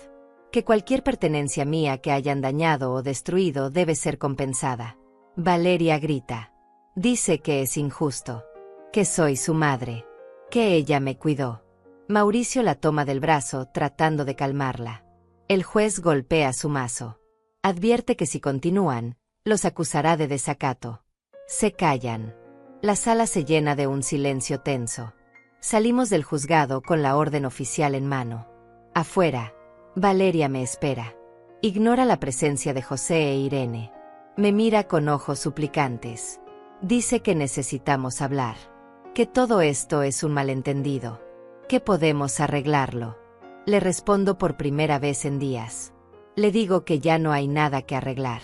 Que cualquier pertenencia mía que hayan dañado o destruido debe ser compensada. Valeria grita. Dice que es injusto. Que soy su madre. Que ella me cuidó. Mauricio la toma del brazo tratando de calmarla. El juez golpea su mazo. Advierte que si continúan, los acusará de desacato. Se callan. La sala se llena de un silencio tenso. Salimos del juzgado con la orden oficial en mano. Afuera, Valeria me espera. Ignora la presencia de José e Irene. Me mira con ojos suplicantes. Dice que necesitamos hablar. Que todo esto es un malentendido. Que podemos arreglarlo. Le respondo por primera vez en días. Le digo que ya no hay nada que arreglar.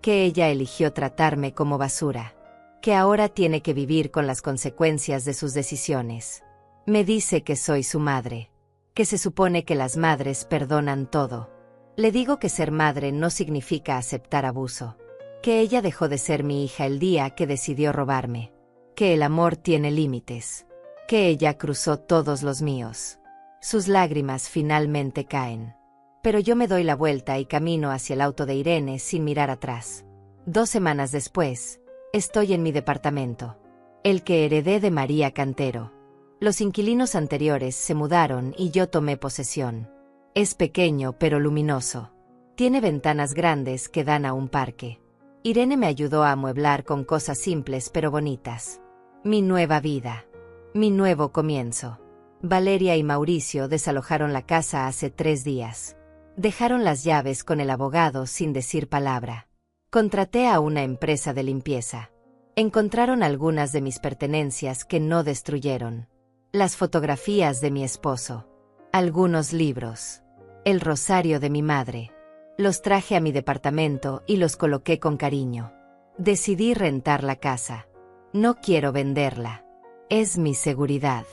Que ella eligió tratarme como basura. Que ahora tiene que vivir con las consecuencias de sus decisiones. Me dice que soy su madre. Que se supone que las madres perdonan todo. Le digo que ser madre no significa aceptar abuso. Que ella dejó de ser mi hija el día que decidió robarme. Que el amor tiene límites. Que ella cruzó todos los míos. Sus lágrimas finalmente caen. Pero yo me doy la vuelta y camino hacia el auto de Irene sin mirar atrás. 2 semanas después, estoy en mi departamento. El que heredé de María Cantero. Los inquilinos anteriores se mudaron y yo tomé posesión. Es pequeño pero luminoso. Tiene ventanas grandes que dan a un parque. Irene me ayudó a amueblar con cosas simples pero bonitas. Mi nueva vida. Mi nuevo comienzo. Valeria y Mauricio desalojaron la casa hace 3 días. Dejaron las llaves con el abogado sin decir palabra. Contraté a una empresa de limpieza. Encontraron algunas de mis pertenencias que no destruyeron. Las fotografías de mi esposo. Algunos libros. El rosario de mi madre. Los traje a mi departamento y los coloqué con cariño. Decidí rentar la casa. No quiero venderla. Es mi seguridad.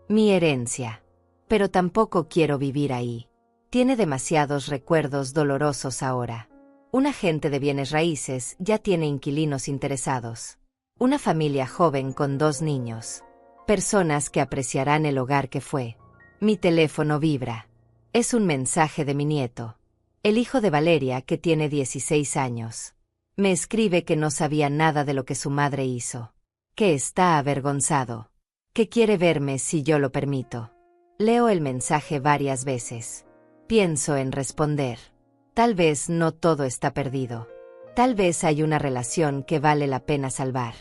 Mi herencia. Pero tampoco quiero vivir ahí. Tiene demasiados recuerdos dolorosos ahora. Un agente de bienes raíces ya tiene inquilinos interesados. Una familia joven con 2 niños. Personas que apreciarán el hogar que fue. Mi teléfono vibra. Es un mensaje de mi nieto. El hijo de Valeria, que tiene 16 años. Me escribe que no sabía nada de lo que su madre hizo. Que está avergonzado. que quiere verme si yo lo permito. Leo el mensaje varias veces. Pienso en responder. Tal vez no todo está perdido. Tal vez hay una relación que vale la pena salvar.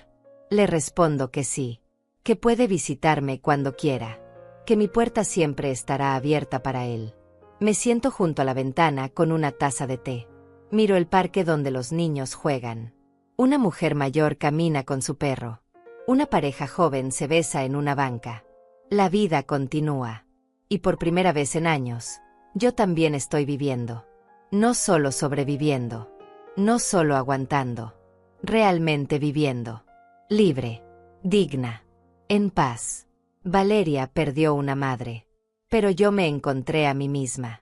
Le respondo que sí, que puede visitarme cuando quiera, que mi puerta siempre estará abierta para él. Me siento junto a la ventana con una taza de té. Miro el parque donde los niños juegan. Una mujer mayor camina con su perro. Una pareja joven se besa en una banca. La vida continúa. Y por primera vez en años, yo también estoy viviendo. No solo sobreviviendo. No solo aguantando. Realmente viviendo. Libre. Digna. En paz. Valeria perdió una madre. Pero yo me encontré a mí misma.